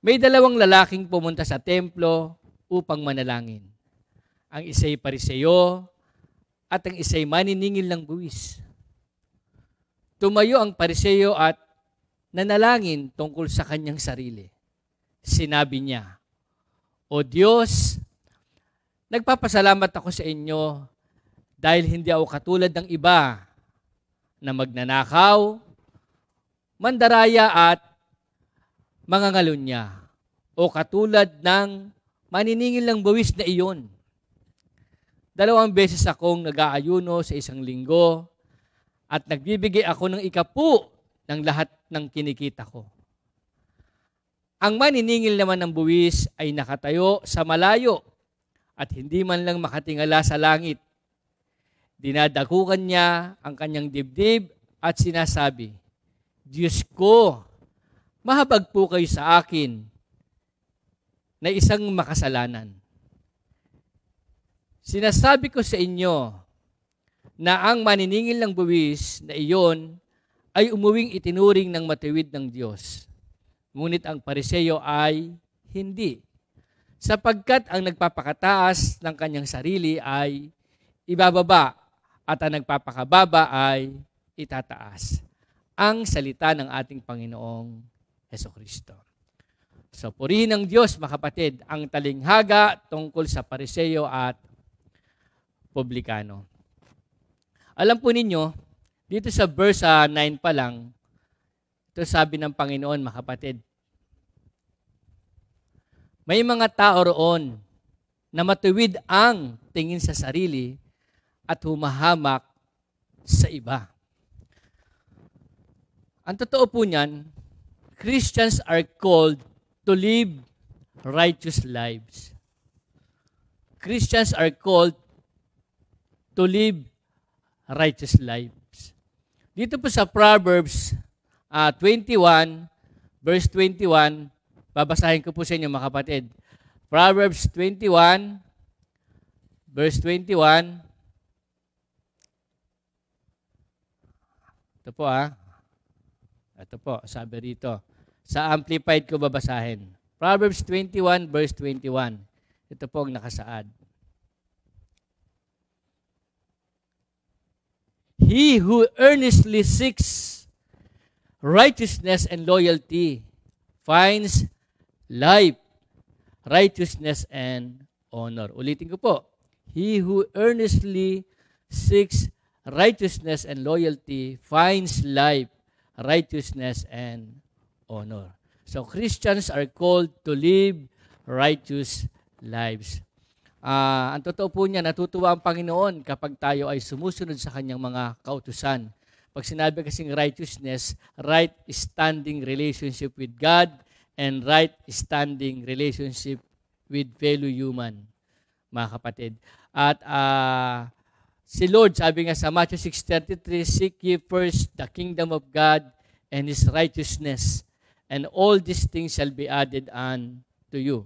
May dalawang lalaking pumunta sa templo upang manalangin. Ang isa'y pariseo at ang isa'y maniningil ng buwis. Tumayo ang pariseo at nanalangin tungkol sa kanyang sarili. Sinabi niya, O Diyos, nagpapasalamat ako sa inyo dahil hindi ako katulad ng iba na magnanakaw, mandaraya at mangangalunya o katulad ng maniningil ng buwis na iyon. 2 beses akong nag-aayuno sa isang linggo at nagbibigay ako ng ikapu ng lahat ng kinikita ko. Ang maniningil naman ng buwis ay nakatayo sa malayo at hindi man lang makatingala sa langit. Dinadakukan niya ang kanyang dibdib at sinasabi, Diyos ko, mahabag po kayo sa akin na isang makasalanan. Sinasabi ko sa inyo na ang maniningil ng buwis na iyon ay umuwing itinuring ng matuwid ng Diyos. Ngunit ang Pariseo ay hindi. Sapagkat ang nagpapakataas ng kanyang sarili ay ibababa at ang nagpapakababa ay itataas. Ang salita ng ating Panginoong Hesukristo. So, purihin ng Diyos, mga kapatid, ang talinghaga tungkol sa Pariseo at Publikano. Alam po ninyo, dito sa verse 9 pa lang, ito sabi ng Panginoon, mga kapatid, may mga tao roon na matuwid ang tingin sa sarili at humahamak sa iba. Ang totoo po niyan, Christians are called to live righteous lives. Christians are called to live righteous lives. Dito po sa Proverbs 21, verse 21, babasahin ko po sa inyo, mga kapatid. Proverbs 21, verse 21. Ito po Ito po, sabi rito. Sa Amplified ko babasahin. Proverbs 21, verse 21. Ito po ang nakasaad. He who earnestly seeks righteousness and loyalty finds life, righteousness, and honor. Ulitin ko po. He who earnestly seeks righteousness and loyalty finds life, righteousness, and honor. So Christians are called to live righteous lives. Ang totoo po niya, natutuwa ang Panginoon kapag tayo ay sumusunod sa kanyang mga kautusan. Pag sinabi kasing righteousness, right standing relationship with God and right standing relationship with fellow human, mga kapatid. At si Lord, sabi nga sa Matthew 6:33, seek ye first the kingdom of God and His righteousness, and all these things shall be added unto you.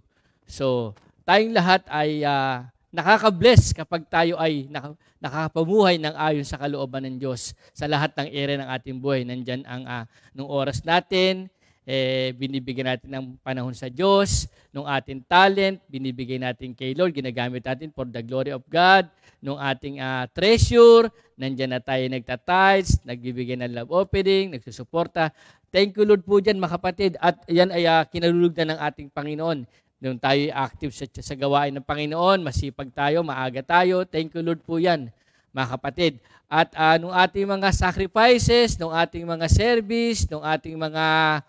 So, tayong lahat ay nakaka-bless kapag tayo ay nakakapamuhay ng ayon sa kalooban ng Diyos sa lahat ng area ng ating buhay. Nandyan ang nung oras natin, binibigyan natin ng panahon sa Diyos, nung ating talent, binibigay natin kay Lord, ginagamit natin for the glory of God, nung ating treasure, nandyan na tayo nagtatides, nagbibigay ng love offering, nagsusuporta. Thank you Lord po dyan, mga kapatid, at yan ay kinalulugdan ng ating Panginoon. Nung tayo active sa gawain ng Panginoon, masipag tayo, maaga tayo. Thank you Lord po yan, mga kapatid. At nung ating mga sacrifices, nung ating mga service, nung ating mga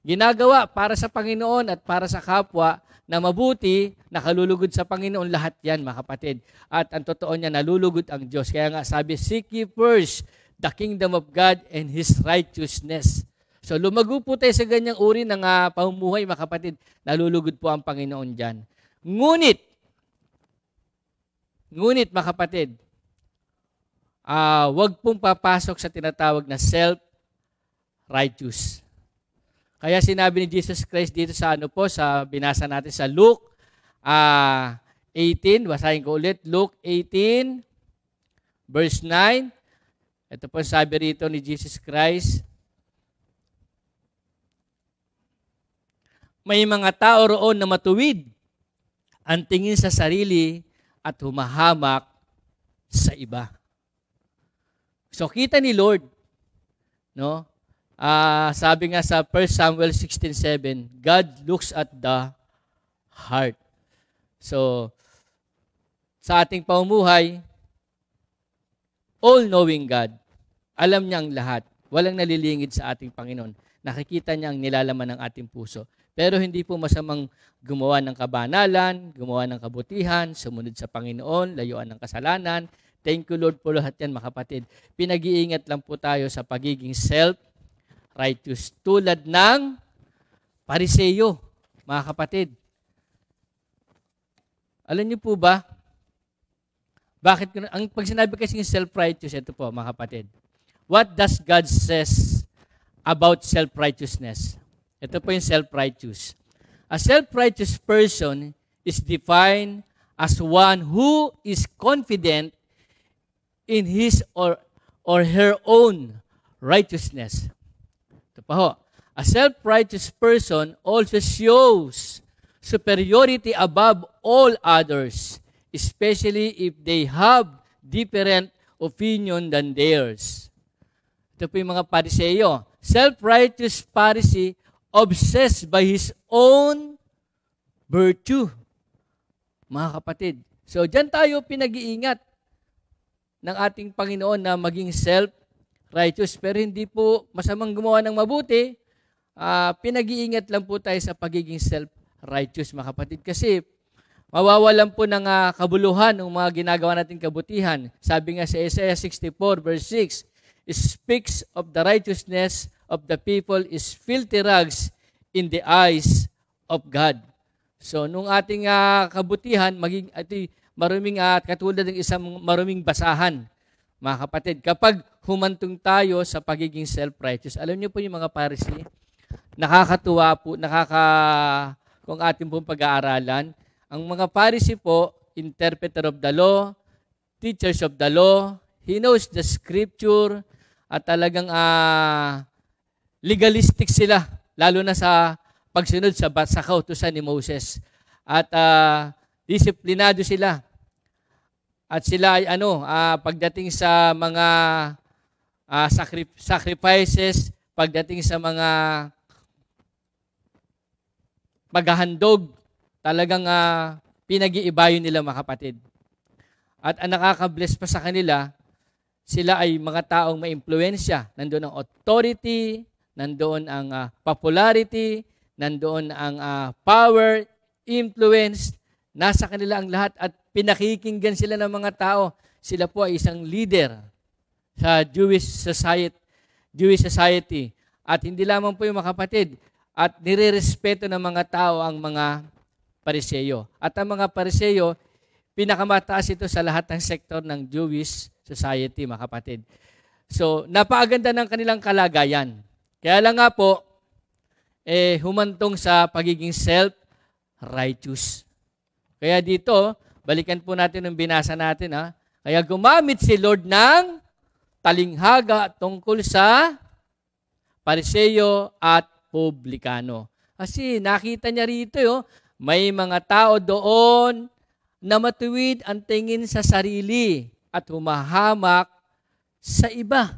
ginagawa para sa Panginoon at para sa kapwa na mabuti, nakalulugod sa Panginoon, lahat yan, mga kapatid. At ang totoo niya, nalulugod ang Diyos. Kaya nga sabi, seek ye first the kingdom of God and His righteousness. So lumago po tayo sa ganyang uri ng pamumuhay, mga kapatid. Nalulugod po ang Panginoon dyan. Ngunit, mga kapatid, wag pong papasok sa tinatawag na self-righteous. Kaya sinabi ni Jesus Christ dito sa sa binasa natin sa Luke 18, basahin ko ulit, Luke 18, verse 9. Ito po sabi rito ni Jesus Christ, may mga tao roon na matuwid ang tingin sa sarili at humahamak sa iba. So kita ni Lord, no? Sabi nga sa 1 Samuel 16:7, God looks at the heart. So sa ating pamumuhay, all-knowing God, alam niya ang lahat. Walang nalilingid sa ating Panginoon. Nakikita niya ang nilalaman ng ating puso. Pero hindi po masamang gumawa ng kabanalan, gumawa ng kabutihan, sumunod sa Panginoon, layuan ng kasalanan. Thank you, Lord, po lahat yan, mga kapatid. Pinag-iingat lang po tayo sa pagiging self-righteous. Tulad ng Pariseyo, mga kapatid. Alam niyo po ba, pag sinabi kasi ng self-righteous, ito po, mga kapatid. What does God says about self-righteousness? Ito po yung self-righteous. A self-righteous person is defined as one who is confident in his or her own righteousness. Ito pa ho. A self-righteous person also shows superiority above all others, especially if they have different opinion than theirs. Ito po yung mga Pariseyo. Self-righteous Pharisee obsessed by his own virtue. Mga kapatid. So, dyan tayo pinag-iingat ng ating Panginoon na maging self-righteous. Pero hindi po masamang gumawa ng mabuti. Pinag-iingat lang po tayo sa pagiging self-righteous, mga kapatid. Kasi mawawalan po ng kabuluhan ng mga ginagawa nating kabutihan. Sabi nga sa Isaiah 64 verse 6, it speaks of the righteousness of the people is filthy rags in the eyes of God. So, nung ating kabutihan, maging maruming katulad ng isang maruming basahan, mga kapatid. Kapag humantong tayo sa pagiging self-righteous, alam niyo po yung mga Pharisee, nakakatuwa po, kung ating pong pag-aaralan, ang mga Pharisee po, interpreter of the law, teachers of the law, he knows the scripture, at talagang legalistic sila, lalo na sa pagsunod sa kautusan ni Moses. At disiplinado sila. At sila ay pagdating sa mga sacrifices, pagdating sa mga paghahandog, talagang pinag-iibayo nila, mga kapatid. At ang nakaka-bless pa sa kanila, sila ay mga taong ma-impluensya. Nandoon ang authority, nandoon ang popularity, nandoon ang power, influence, nasa kanila ang lahat at pinakikinggan sila ng mga tao. Sila po ay isang leader sa Jewish society. At hindi lamang po yung mga kapatid, at nire-respeto ng mga tao ang mga Pariseyo. At ang mga Pariseyo, pinakamataas ito sa lahat ng sektor ng Jewish society, mga kapatid. So, napakaganda ng kanilang kalagayan. Kaya lang nga po, humantong sa pagiging self-righteous. Kaya dito, balikan po natin yung binasa natin. Kaya gumamit si Lord ng talinghaga tungkol sa Pariseyo at Publikano. Kasi nakita niya rito, may mga tao doon na matuwid ang tingin sa sarili at humahamak sa iba.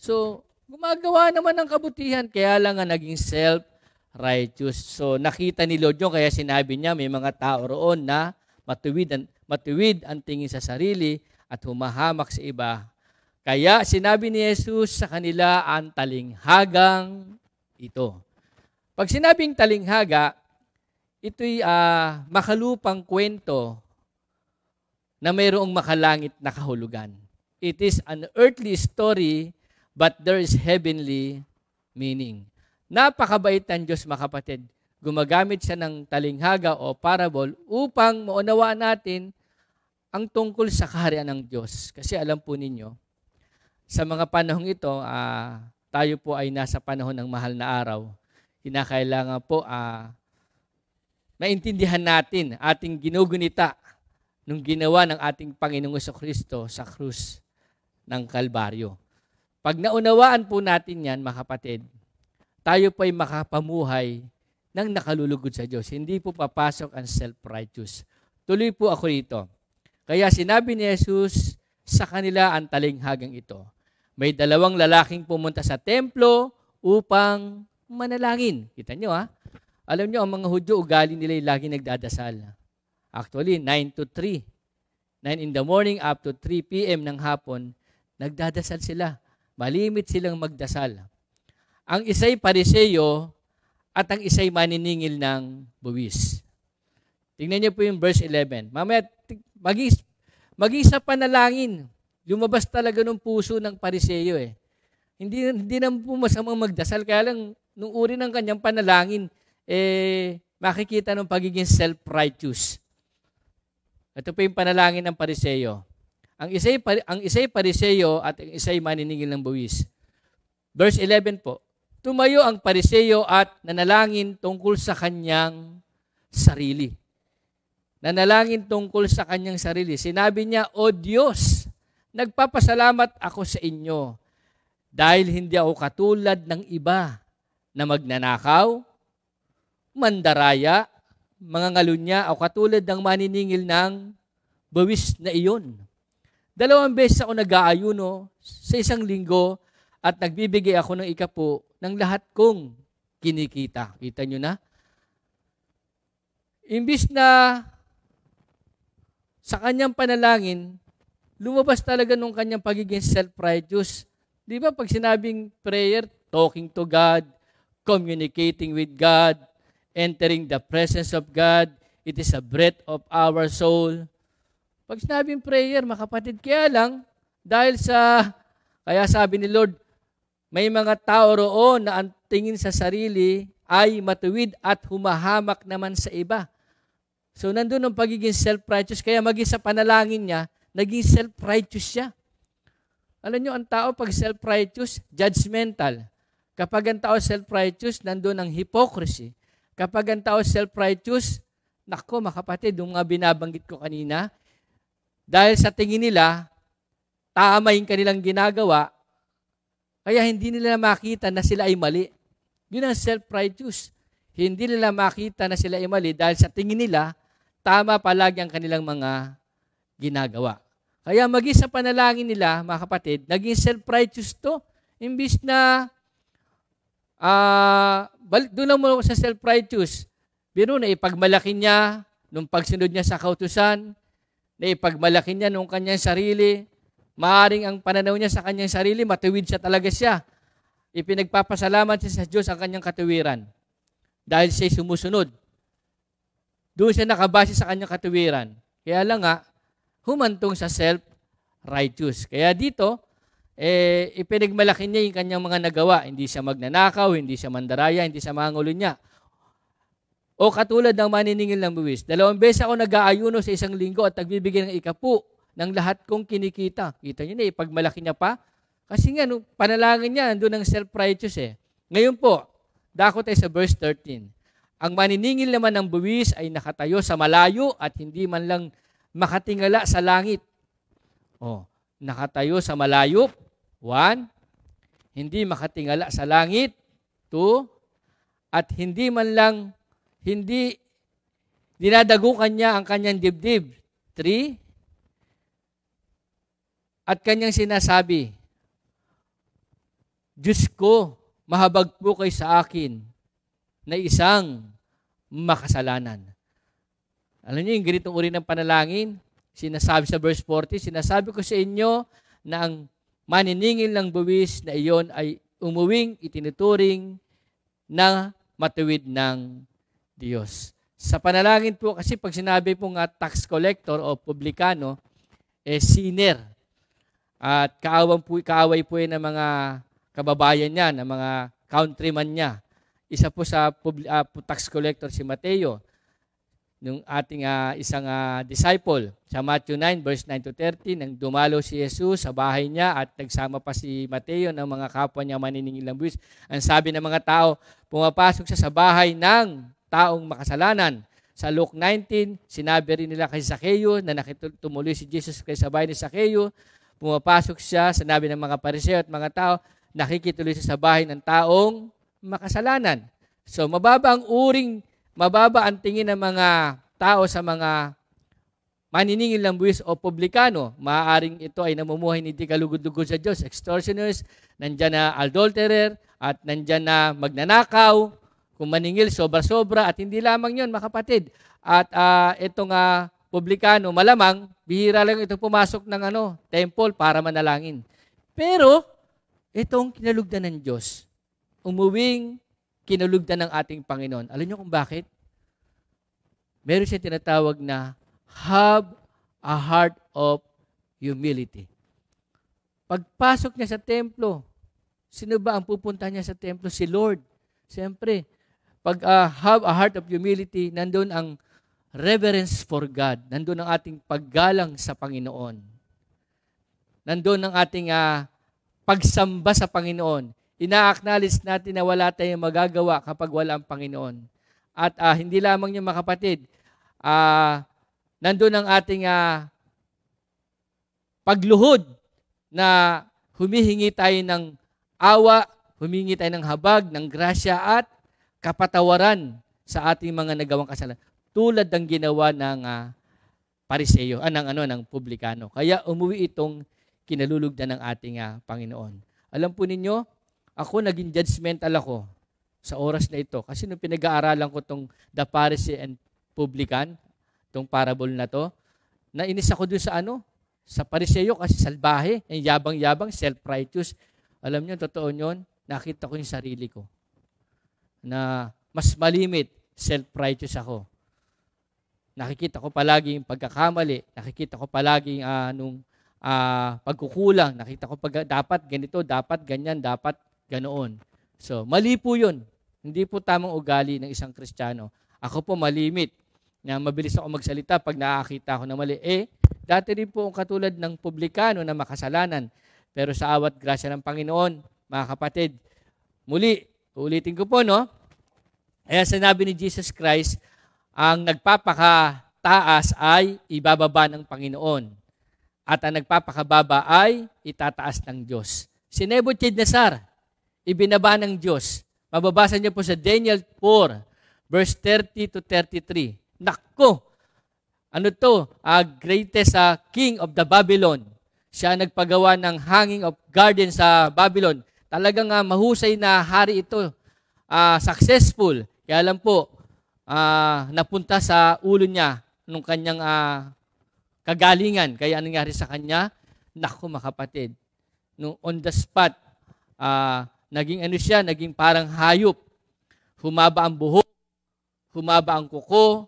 So, gumagawa naman ng kabutihan, kaya lang nga naging self-righteous. So, nakita ni Lord yun, kaya sinabi niya, may mga tao roon na matuwid ang tingin sa sarili at humahamak sa iba. Kaya sinabi ni Jesus sa kanila ang talinghagang ito. Pag sinabing talinghaga, ito'y makalupang kwento na mayroong makalangit na kahulugan. It is an earthly story, but there is heavenly meaning. Napakabait ng Diyos, mga kapatid. Gumagamit siya ng talinghaga o parable upang maunawaan natin ang tungkol sa kaharian ng Diyos. Kasi alam po ninyo, sa mga panahong ito, tayo po ay nasa panahon ng mahal na araw. Kinakailangan po maintindihan natin ating ginugunita nung ginawa ng ating Panginoong Jesucristo sa krus ng Kalbaryo. Pag naunawaan po natin yan, mga kapatid, tayo po ay makapamuhay ng nakalulugod sa Diyos. Hindi po papasok ang self-righteous. Tuloy po ako rito. Kaya sinabi ni Jesus sa kanila ang talinghagang ito. May dalawang lalaking pumunta sa templo upang manalangin. Kita nyo Alam nyo, ang mga Hudyo, ugali nila yung lagi nagdadasal. Actually, 9 to 3. 9 in the morning up to 3 p.m. ng hapon, nagdadasal sila. Malimit silang magdasal. Ang isa'y Pariseyo at ang isa'y maniningil ng buwis. Tingnan niyo po yung verse 11. Mamaya, maging sa panalangin. Lumabas talaga ng puso ng Pariseo eh. Hindi naman po masamang magdasal, kaya lang nung uri ng kanyang panalangin, makikita ng pagiging self-righteous. Ito po yung panalangin ng Pariseo. Ang isa'y Pariseo at ang isa'y maniningil ng buwis. Verse 11 po, tumayo ang Pariseo at nanalangin tungkol sa kanyang sarili. Nanalangin tungkol sa kanyang sarili. Sinabi niya, O Diyos, nagpapasalamat ako sa inyo dahil hindi ako katulad ng iba na magnanakaw, mandaraya, mga ngalunya, o katulad ng maniningil ng buwis na iyon. 2 beses ako nag-aayuno sa isang linggo at nagbibigay ako ng ikapu ng lahat kong kinikita. Kita nyo na? Imbis na sa kanyang panalangin, lumabas talaga nung kanyang pagiging self-righteous. Di ba pag sinabing prayer, talking to God, communicating with God, entering the presence of God, it is a breath of our soul. Pag sinabing prayer, mga kapatid, kaya sabi ni Lord, may mga tao roon na ang tingin sa sarili ay matuwid at humahamak naman sa iba. So, nandun ang pagiging self-righteous. Kaya maging sa panalangin niya, naging self-righteous siya. Alam niyo, ang tao pag self-righteous, judgmental. Kapag ang tao self-righteous, nandun ang hypocrisy. Kapag ang tao self-righteous, nako, mga kapatid, yung mga binabanggit ko kanina, dahil sa tingin nila, tama yung kanilang ginagawa, kaya hindi nila makita na sila ay mali. Yun ang self-righteous. Hindi nila makita na sila ay mali dahil sa tingin nila, tama palagi ang kanilang mga ginagawa. Kaya maging sa panalangin nila, mga kapatid, naging self-righteous to. Imbis na, doon lang mo sa self-righteous. Pero na ipagmalaki niya nung pagsunod niya sa kautusan, na ipagmalaki niya nung kanyang sarili, maaring ang pananaw niya sa kanyang sarili, matuwid siya talaga siya. Ipinagpapasalamat siya sa Diyos ang kanyang katuwiran. Dahil siya'y sumusunod. Doon siya nakabase sa kanyang katuwiran. Kaya lang nga, humantong sa self-righteous. Kaya dito, ipinagmalaki niya yung kanyang mga nagawa. Hindi siya magnanakaw, hindi siya mandaraya, hindi siya mangulo niya. O katulad ng maniningil ng buwis. 2 beses ako nag-aayuno sa isang linggo at nagbibigay ng ikapu ng lahat kong kinikita. Kita niyo na, ipagmalaki niya pa. Kasi nga, panalangin niya, nandun ang self-righteous eh. Ngayon po, dako tayo sa verse 13. Ang maniningil naman ng buwis ay nakatayo sa malayo at hindi man lang makatingala sa langit. Nakatayo sa malayo. 1. Hindi makatingala sa langit. 2. At hindi man lang, hindi dinadagukan niya ang kanyang dibdib. 3. At kanyang sinasabi, Diyos ko, mahabag po kayo sa akin na isang makasalanan. Alam niyo yung ganitong uri ng panalangin? Sinasabi sa verse 40, sinasabi ko sa inyo na ang maniningil ng buwis na iyon ay umuwing itinuturing na matuwid ng Diyos. Sa panalangin po, kasi pag sinabi po nga tax collector o publikano, sinner. At kaaway po yun ng mga kababayan niya, ng mga countryman niya. Isa po sa tax collector si Mateo, nung ating isang disciple. Sa Matthew 9, verse 9 to 13, nang dumalo si Jesus sa bahay niya at nagsama pa si Mateo ng mga kapwa niya maniningil ng buwis. Ang sabi ng mga tao, pumapasok siya sa bahay ng taong makasalanan. Sa Luke 19, sinabi rin nila kay Zacchaeus na nakitumuloy si Jesus kay sa bahay ni Zacchaeus. Pumapasok siya, sinabi ng mga Pariseo at mga tao, nakikituloy siya sa bahay ng taong makasalanan. So, mababa ang tingin ng mga tao sa mga maniningil ng buwis o publikano. Maaaring ito ay namumuhay ni di kalugod-lugod sa Diyos, extortioners, nandyan na adulterer, at nandyan na magnanakaw, kung maningil, sobra-sobra, at hindi lamang yun, mga kapatid. At itong publikano, malamang, bihira lang ito pumasok ng temple para manalangin. Pero, itong kinalugdan ng Diyos, umuwing kinalugdan ng ating Panginoon. Alam niyo kung bakit? Meron siya tinatawag na have a heart of humility. Pagpasok niya sa templo, sino ba ang pupunta niya sa templo? Si Lord. Siyempre, pag have a heart of humility, nandun ang reverence for God. Nandun ang ating paggalang sa Panginoon. Nandun ang ating pagsamba sa Panginoon. Ina-acknowledge natin na wala tayong magagawa kapag wala ang Panginoon. At hindi lamang niyo mga kapatid, nandun ang ating pagluhod na humihingi tayo ng awa, humihingi tayo ng habag, ng grasya at kapatawaran sa ating mga nagawang kasalanan. Tulad ng ginawa ng Pariseo, ng publikano. Kaya umuwi itong kinalulugdan ng ating Panginoon. Alam po ninyo, ako naging judgmental ako sa oras na ito. Kasi nung pinag-aaralan ko itong The Pharisee and Publican, itong parable na to, nainis ako dun sa Pariseo kasi salbahe, yung yabang-yabang, self-righteous. Alam niyo, totoo yun, nakita ko yung sarili ko na mas malimit, self-righteous ako. Nakikita ko palagi yung pagkakamali, nakikita ko palagi pagkukulang, nakita ko dapat ganito, dapat ganyan, dapat ganoon. So, mali po yun. Hindi po tamang ugali ng isang Kristiyano. Ako po malimit na mabilis ako magsalita pag nakakita ko na mali. Dati rin po ang katulad ng publikano na makasalanan. Pero sa awat grasya ng Panginoon, mga kapatid, muli, ulitin ko po, no? Kaya sinabi ni Jesus Christ, ang nagpapakataas ay ibababa ng Panginoon. At ang nagpapakababa ay itataas ng Diyos. Si Nebuchadnezzar, ibinaba ng Diyos. Mababasa niyo po sa Daniel 4, verse 30 to 33. Nakko! Greatest king of the Babylon. Siya nagpagawa ng hanging of garden sa Babylon. Talagang mahusay na hari ito. Successful. Kaya alam po, napunta sa ulo niya nung kanyang kagalingan. Kaya anong nangyari sa kanya? Naku mga kapatid. Nung on the spot, naging parang hayop. Humaba ang buhok, humaba ang kuko,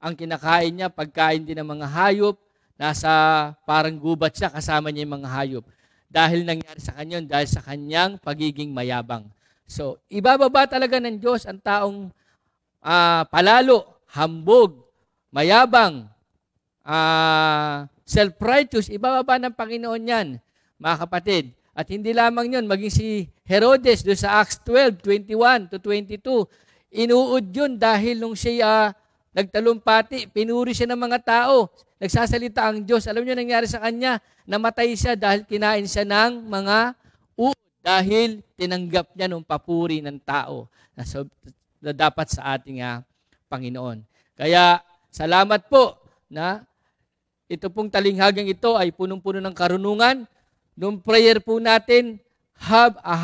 ang kinakain niya, pagkain din ng mga hayop, nasa parang gubat siya, kasama niya yung mga hayop. Dahil nangyari sa kanya, dahil sa kanyang pagiging mayabang. So, ibababa talaga ng Diyos ang taong palalo, hambog, mayabang, self-righteous, ibababa ng Panginoon yan, mga kapatid. At hindi lamang yun, maging si Herodes doon sa Acts 12, 21 to 22, inuud yun dahil nung siya nagtalumpati, pinuri siya ng mga tao, nagsasalita ang Diyos. Alam niyo nangyari sa kanya? Namatay siya dahil kinain siya ng mga uod dahil tinanggap niya ng papuri ng tao na dapat sa ating Panginoon. Kaya salamat po na ito pong talinghagang ito ay punong-puno ng karunungan. Nung prayer po natin, have a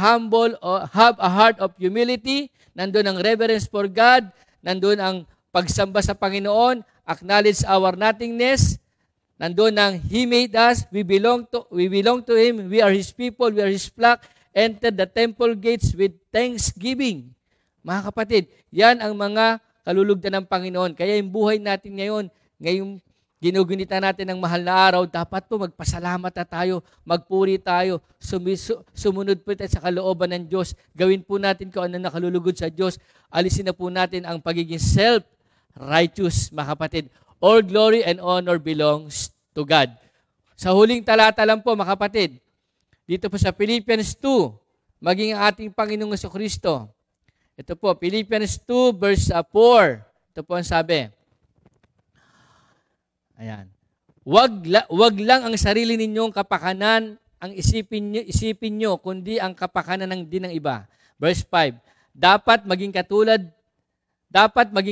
heart of humility, nandun ang reverence for God, nandun ang pagsamba sa Panginoon, acknowledge our nothingness, nandun ang He made us, we belong to Him, we are His people, we are His flock, enter the temple gates with thanksgiving. Mga kapatid, yan ang mga kalulugdan ng Panginoon. Kaya yung buhay natin ngayong ginugunita natin ng mahal na araw, dapat po magpasalamat na tayo, magpuri tayo, sumunod po tayo sa kalooban ng Diyos. Gawin po natin kung ano nakalulugod sa Diyos. Alisin na po natin ang pagiging self-righteous, mga kapatid. All glory and honor belongs to God. Sa huling talata lang po, mga kapatid, dito po sa Philippians 2, maging ang ating Panginoong Jesucristo. Ito po, Philippians 2 verse 4. Ito po ang sabi. Ayan. Wag lang ang sarili ninyong kapakanan ang isipin nyo, kundi ang kapakanan din ng iba. Verse 5. Dapat maging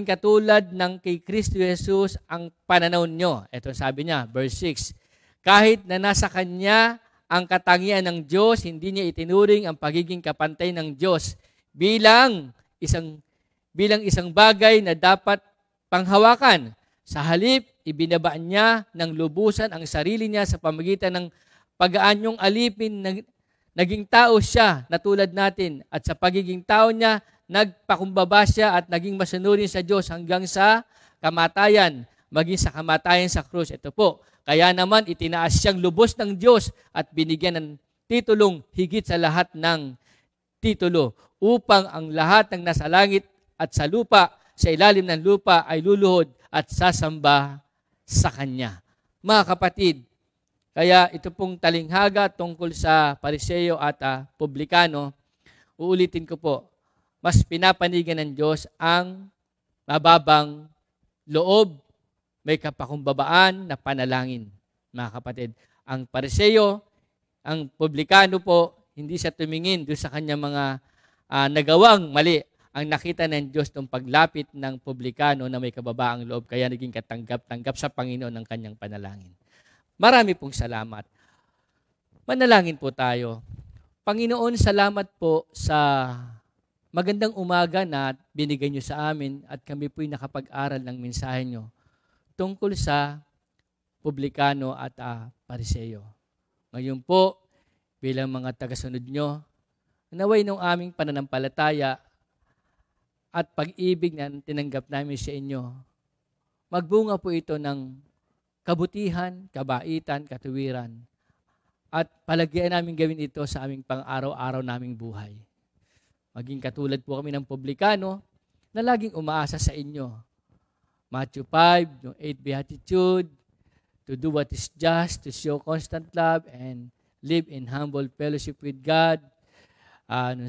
katulad ng kay Kristo Jesus ang pananaw nyo. Ito sabi niya, verse 6. Kahit na nasa Kanya ang katangian ng Diyos, hindi niya itinuring ang pagiging kapantay ng Diyos bilang isang bagay na dapat panghawakan. Sa halip, ibinaba niya ng lubusan ang sarili niya sa pamagitan ng pag-aanyong alipin. Naging tao siya na tulad natin. At sa pagiging tao niya, nagpakumbaba siya at naging masunurin sa Diyos hanggang sa kamatayan. maging sa kamatayan sa krus. Ito po, kaya naman itinaas siyang lubos ng Diyos at binigyan ng titulong higit sa lahat ng titulo upang ang lahat ng nasa langit at sa lupa, sa ilalim ng lupa ay luluhod at sasamba sa Kanya. Mga kapatid, kaya ito pong talinghaga tungkol sa Pariseo at Publikano, uulitin ko po, mas pinapanigan ng Diyos ang mababang loob, may kapakumbabaan na panalangin. Mga kapatid, ang Pariseo, ang Publikano po, hindi siya tumingin doon sa kanyang mga nagawang mali. Ang nakita ng Diyos ng paglapit ng Publikano na may kababaang loob, kaya naging katanggap-tanggap sa Panginoon ng kanyang panalangin. Marami pong salamat. Manalangin po tayo. Panginoon, salamat po sa magandang umaga na binigay niyo sa amin at kami po'y nakapag-aral ng mensahe niyo tungkol sa Publikano at Pariseo. Ngayon po, bilang mga tagasunod niyo, naway ng aming pananampalataya at pag-ibig na tinanggap namin sa inyo, magbunga po ito ng kabutihan, kabaitan, katuwiran, at palagyan namin gawin ito sa aming pang-araw-araw naming buhay. Maging katulad po kami ng Publikano na laging umaasa sa inyo. Matthew 5, yung 8 Beatitude, to do what is just, to show constant love, and live in humble fellowship with God.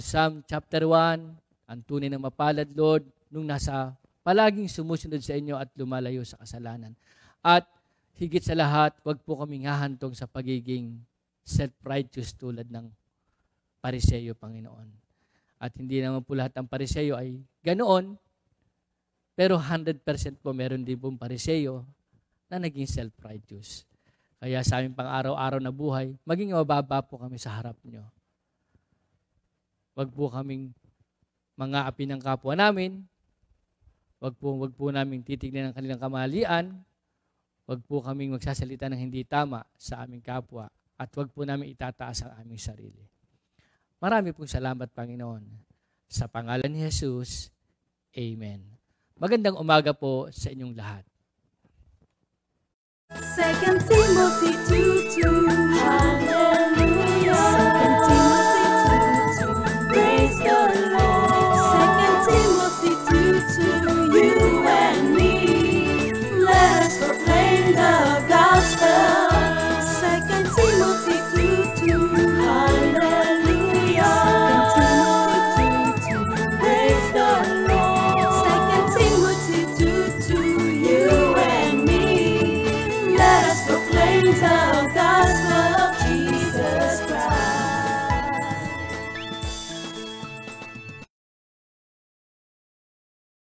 Psalm chapter 1, ang tunay ng mapalad, Lord, nung nasa palaging sumusunod sa inyo at lumalayo sa kasalanan. At higit sa lahat, wag po kaming hahantong sa pagiging self-righteous tulad ng Pariseo, Panginoon. At hindi naman po lahat ng Pariseo ay ganoon, pero 100% po meron din pong Pariseo na naging self-righteous. Kaya sa aming pang-araw-araw na buhay, maging mababa po kami sa harap nyo. Wag po kaming mga api ng kapwa namin. Wag po namin titignan ang kanilang kamalian. Wag po kaming magsasalita ng hindi tama sa aming kapwa. At wag po namin itataas ang aming sarili. Marami pong salamat, Panginoon. Sa pangalan ni Jesus, Amen. Magandang umaga po sa inyong lahat. 2 Timothy